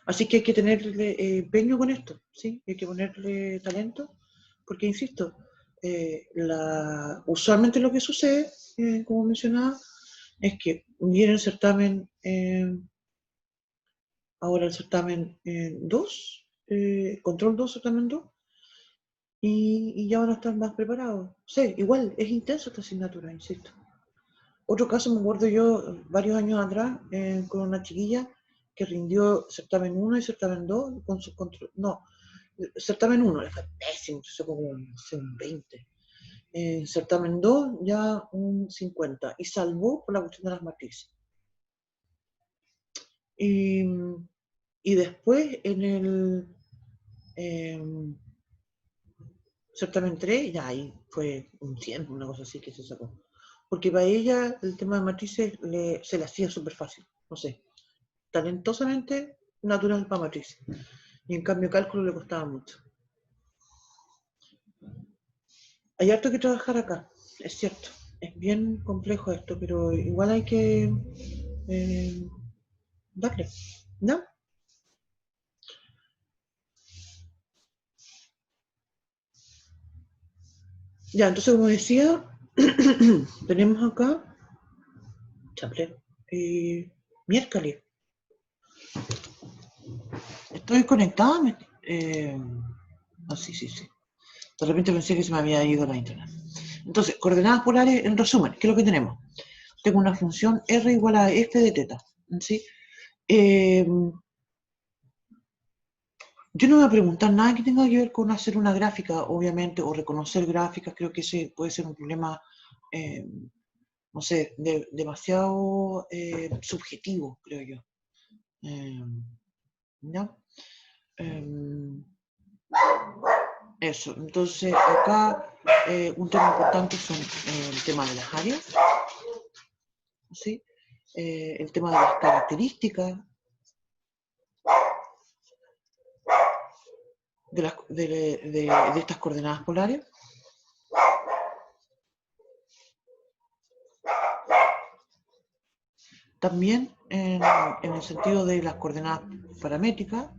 Así que hay que tenerle empeño con esto, ¿sí? Hay que ponerle talento, porque insisto, usualmente lo que sucede, como mencionaba, es que viene el certamen, ahora el certamen 2, control 2, certamen 2, y ya van a estar más preparados. Sí, igual, es intensa esta asignatura, insisto. Otro caso me acuerdo yo, varios años atrás, con una chiquilla que rindió certamen 1 y certamen 2 con su control. No, certamen 1 le fue pésimo, se sacó como un 20. Certamen 2 ya un 50 y salvó por la cuestión de las matrices. Y después en el certamen 3 ya ahí fue un 100, una cosa así que se sacó. Porque para ella el tema de matrices se le hacía súper fácil, no sé, talentosamente natural para matrices. Y en cambio cálculo le costaba mucho. Hay harto que trabajar acá, es cierto. Es bien complejo esto, pero igual hay que darle, ¿no? Ya, entonces como decía, tenemos acá Chaple, miércoles. ¿Estoy conectada? Sí, sí, sí. De repente pensé que se me había ido la internet. Entonces, coordenadas polares, en resumen, ¿qué es lo que tenemos? Tengo una función R igual a F de teta, ¿sí? Yo no voy a preguntar nada que tenga que ver con hacer una gráfica, obviamente, o reconocer gráficas. Creo que ese puede ser un problema, no sé, demasiado subjetivo, creo yo. ¿Ya? Eso, entonces acá un tema importante son el tema de las áreas, ¿sí? El tema de las características de estas coordenadas polares. También en el sentido de las coordenadas paramétricas,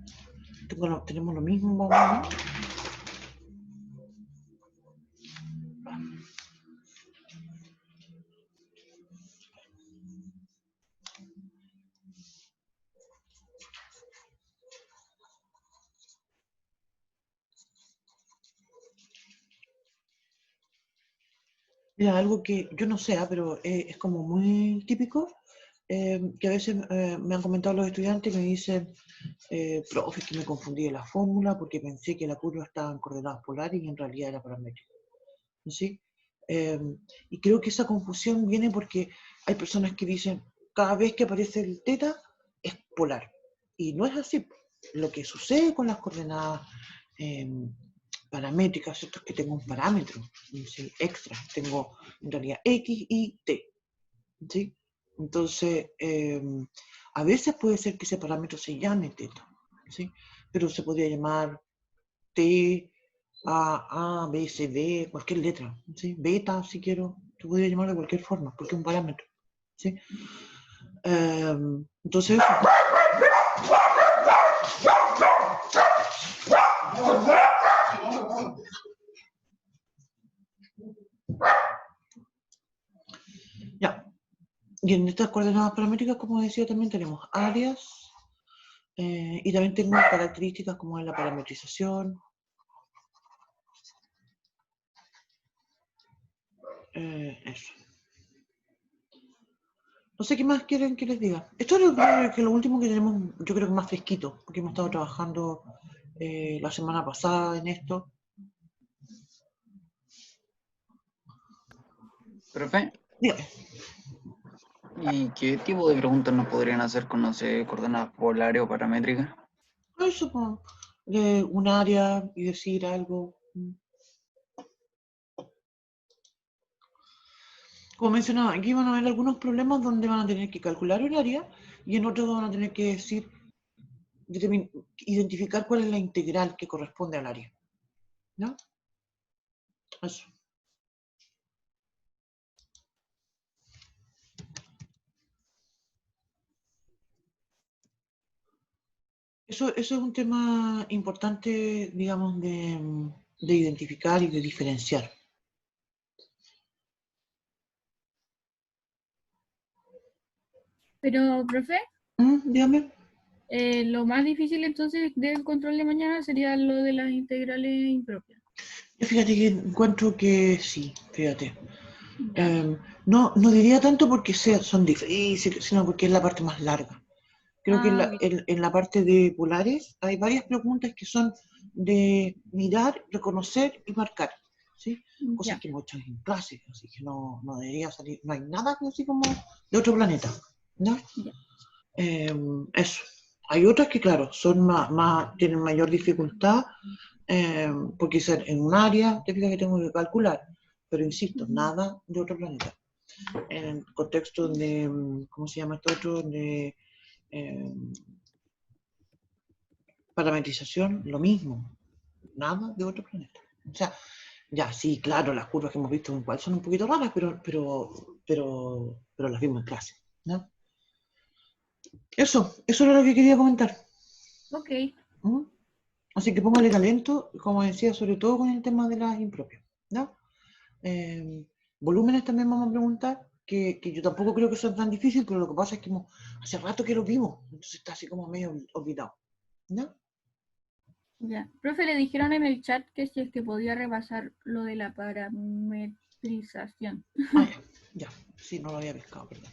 tenemos lo mismo más o menos. Mira, algo que yo no sé, pero es como muy típico, que a veces me han comentado los estudiantes y me dicen, profe, es que me confundí de la fórmula porque pensé que la curva estaba en coordenadas polares y en realidad era paramétrica. ¿Sí? Y creo que esa confusión viene porque hay personas que dicen, cada vez que aparece el teta es polar. Y no es así. Lo que sucede con las coordenadas paramétricas, ¿cierto? Es que tengo un parámetro, ¿sí? Extra. Tengo en realidad X y T. ¿Sí? Entonces, a veces puede ser que ese parámetro se llame teta, ¿sí? Pero se podría llamar T, A, B, C, D, cualquier letra, ¿sí? Beta, si quiero, se podría llamar de cualquier forma, porque es un parámetro, ¿sí? Entonces, ya. Y en estas coordenadas paramétricas, como decía, también tenemos áreas y también tenemos características como es la parametrización, eso. No sé qué más quieren que les diga. Esto es lo último que tenemos, yo creo que más fresquito, porque hemos estado trabajando la semana pasada en esto. Profe, Dígame. ¿y qué tipo de preguntas nos podrían hacer con, no sé, coordenadas polares o paramétricas? Eso, pues, de un área y decir algo. Como mencionaba, aquí van a haber algunos problemas donde van a tener que calcular un área y en otros van a tener que decir, identificar cuál es la integral que corresponde al área. ¿No? Eso. Eso es un tema importante, digamos, de identificar y de diferenciar. Pero, profe, Dígame. lo más difícil entonces del control de mañana sería lo de las integrales impropias. Yo fíjate que encuentro que sí, fíjate. Ya. No diría tanto porque son difíciles, sino porque es la parte más larga. Creo que Ok. en la parte de polares hay varias preguntas que son de mirar, reconocer y marcar, ¿sí? Cosas Ya. que hemos hecho en clase, así que no debería salir, no hay nada así como de otro planeta, ¿no? Ya. Eso. Hay otras que, claro, son tienen mayor dificultad, porque es en un área, te fijas que tengo que calcular, pero insisto, nada de otro planeta. En el contexto de, ¿cómo se llama esto otro? De parametrización, lo mismo, nada de otro planeta. O sea, ya, sí, claro, las curvas que hemos visto en cual son un poquito raras, pero las vimos en clase, ¿no? Eso era lo que quería comentar. Ok. ¿Mm? Así que póngale talento, como decía, sobre todo con el tema de las impropias, ¿no? Volúmenes también vamos a preguntar, que yo tampoco creo que sea tan difícil, pero lo que pasa es que hace rato que lo vimos, entonces está así como medio olvidado, ¿no? Ya. Profe, le dijeron en el chat que si es que podía repasar lo de la parametrización. Ah, ya, sí, no lo había pescado, perdón.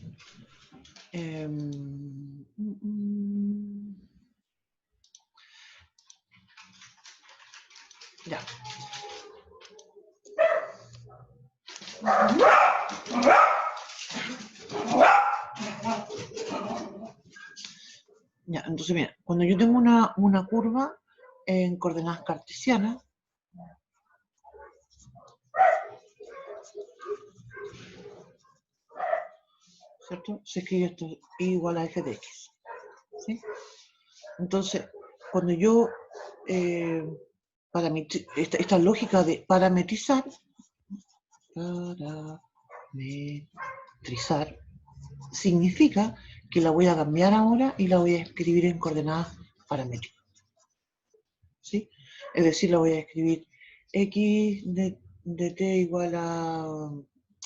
Ya. Ya, entonces mira, cuando yo tengo una curva en coordenadas cartesianas, ¿cierto? Se escribe esto y igual a f de x, ¿sí? Entonces, cuando yo, esta lógica de parametrizar, significa que la voy a cambiar ahora y la voy a escribir en coordenadas paramétricas, ¿sí? Es decir, la voy a escribir x de t igual a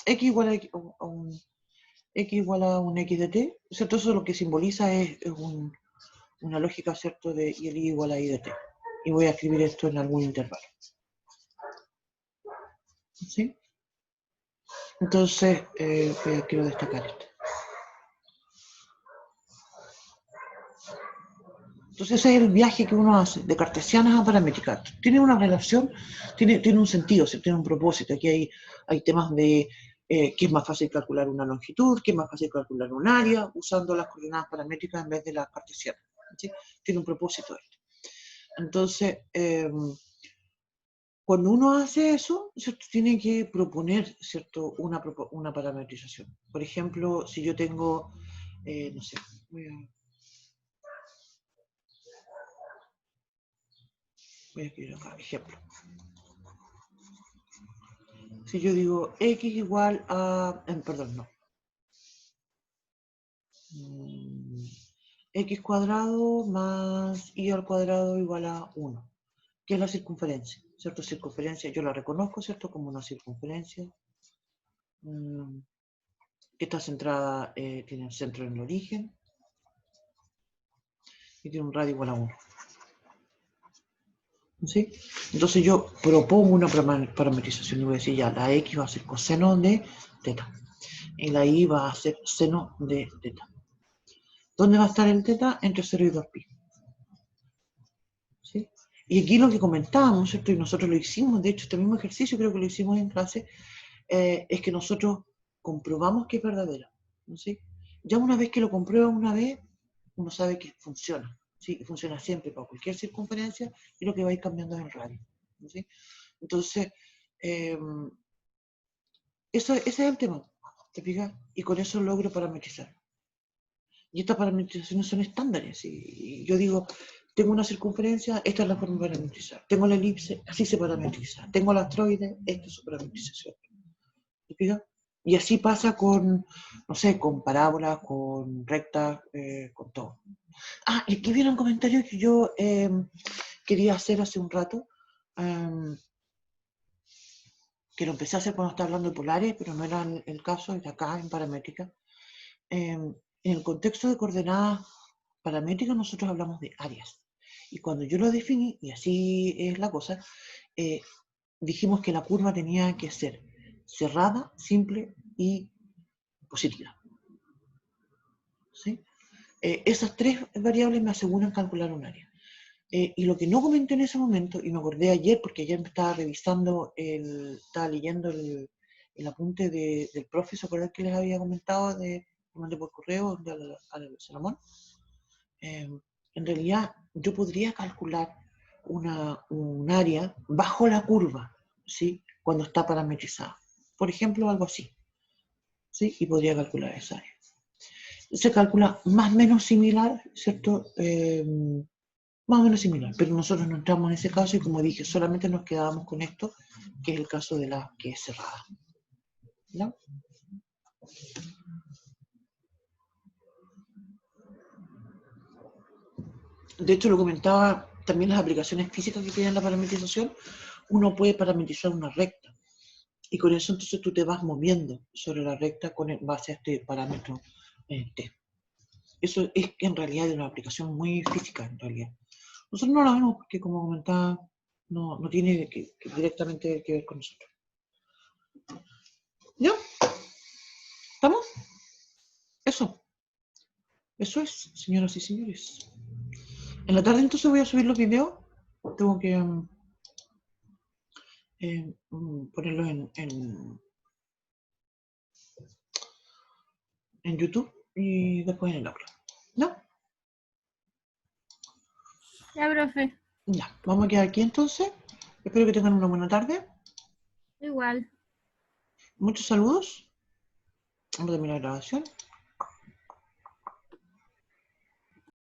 x igual a un x igual a un x de t, ¿cierto? Eso lo que simboliza es una lógica, ¿cierto? De y el y igual a y de t. Y voy a escribir esto en algún intervalo. ¿Sí? Entonces, quiero destacar esto. Entonces ese es el viaje que uno hace, de cartesianas a paramétricas. Tiene una relación, tiene un sentido, tiene un propósito. Aquí hay temas de que es más fácil calcular una longitud, que es más fácil calcular un área, usando las coordenadas paramétricas en vez de las cartesianas. ¿Sí? Tiene un propósito esto. Entonces, cuando uno hace eso, ¿cierto? Tiene que proponer, ¿cierto? Una parametrización. Por ejemplo, si yo tengo, no sé, voy a escribir acá, ejemplo. Si yo digo x igual a, perdón, no. X cuadrado más y al cuadrado igual a 1, que es la circunferencia, ¿cierto? Circunferencia, yo la reconozco, ¿cierto? Como una circunferencia que está centrada, tiene el centro en el origen y tiene un radio igual a 1. ¿Sí? Entonces yo propongo una parametrización y voy a decir ya, la x va a ser coseno de teta. Y la I va a ser seno de teta. ¿Dónde va a estar el teta? Entre 0 y 2pi. ¿Sí? Y aquí lo que comentábamos, ¿cierto? Y nosotros lo hicimos, de hecho, este mismo ejercicio creo que lo hicimos en clase, es que nosotros comprobamos que es verdadera. ¿Sí? Ya una vez que lo comprueba una vez, uno sabe que funciona. ¿Sí? Funciona siempre para cualquier circunferencia y lo que va a ir cambiando es el radio. ¿Sí? Entonces, ese es el tema, ¿te fijas? Y con eso logro parametrizar. Y estas parametrizaciones son estándares. Y yo digo, tengo una circunferencia, esta es la forma de parametrizar. Tengo la elipse, así se parametriza. Tengo la astroide, esta es su parametrización. ¿Te fijas? Y así pasa con, no sé, con parábolas, con rectas, con todo. Ah, y aquí viene un comentario que yo quería hacer hace un rato, que lo empecé a hacer cuando estaba hablando de polares, pero no era el caso, es acá en paramétrica. En el contexto de coordenadas paramétricas nosotros hablamos de áreas. Y cuando yo lo definí, y así es la cosa, dijimos que la curva tenía que ser cerrada, simple y positiva. ¿Sí? Esas tres variables me aseguran calcular un área. Y lo que no comenté en ese momento, y me acordé ayer, porque ayer me estaba revisando, estaba leyendo el apunte del profe, ¿se acuerdan que les había comentado que mandé por correo al Salomón? En realidad, yo podría calcular un área bajo la curva, ¿sí? Cuando está parametrizada. Por ejemplo, algo así, ¿sí? Y podría calcular esa área. Se calcula más o menos similar, ¿cierto? Más o menos similar, pero nosotros no entramos en ese caso y como dije, solamente nos quedábamos con esto, que es el caso de la que es cerrada. ¿Ya? De hecho, lo comentaba también las aplicaciones físicas que tienen la parametrización, uno puede parametrizar una recta y con eso entonces tú te vas moviendo sobre la recta con base a este parámetro T. Eso es que en realidad es una aplicación muy física en realidad. Nosotros no la vemos porque, como comentaba, no tiene directamente que ver con nosotros. ¿Ya? ¿Estamos? Eso. Eso es, señoras y señores. En la tarde entonces voy a subir los videos. Tengo que ponerlos en YouTube y después en el aula. ¿No? Ya, profe. Ya, vamos a quedar aquí entonces. Espero que tengan una buena tarde. Igual. Muchos saludos. Vamos a terminar la grabación.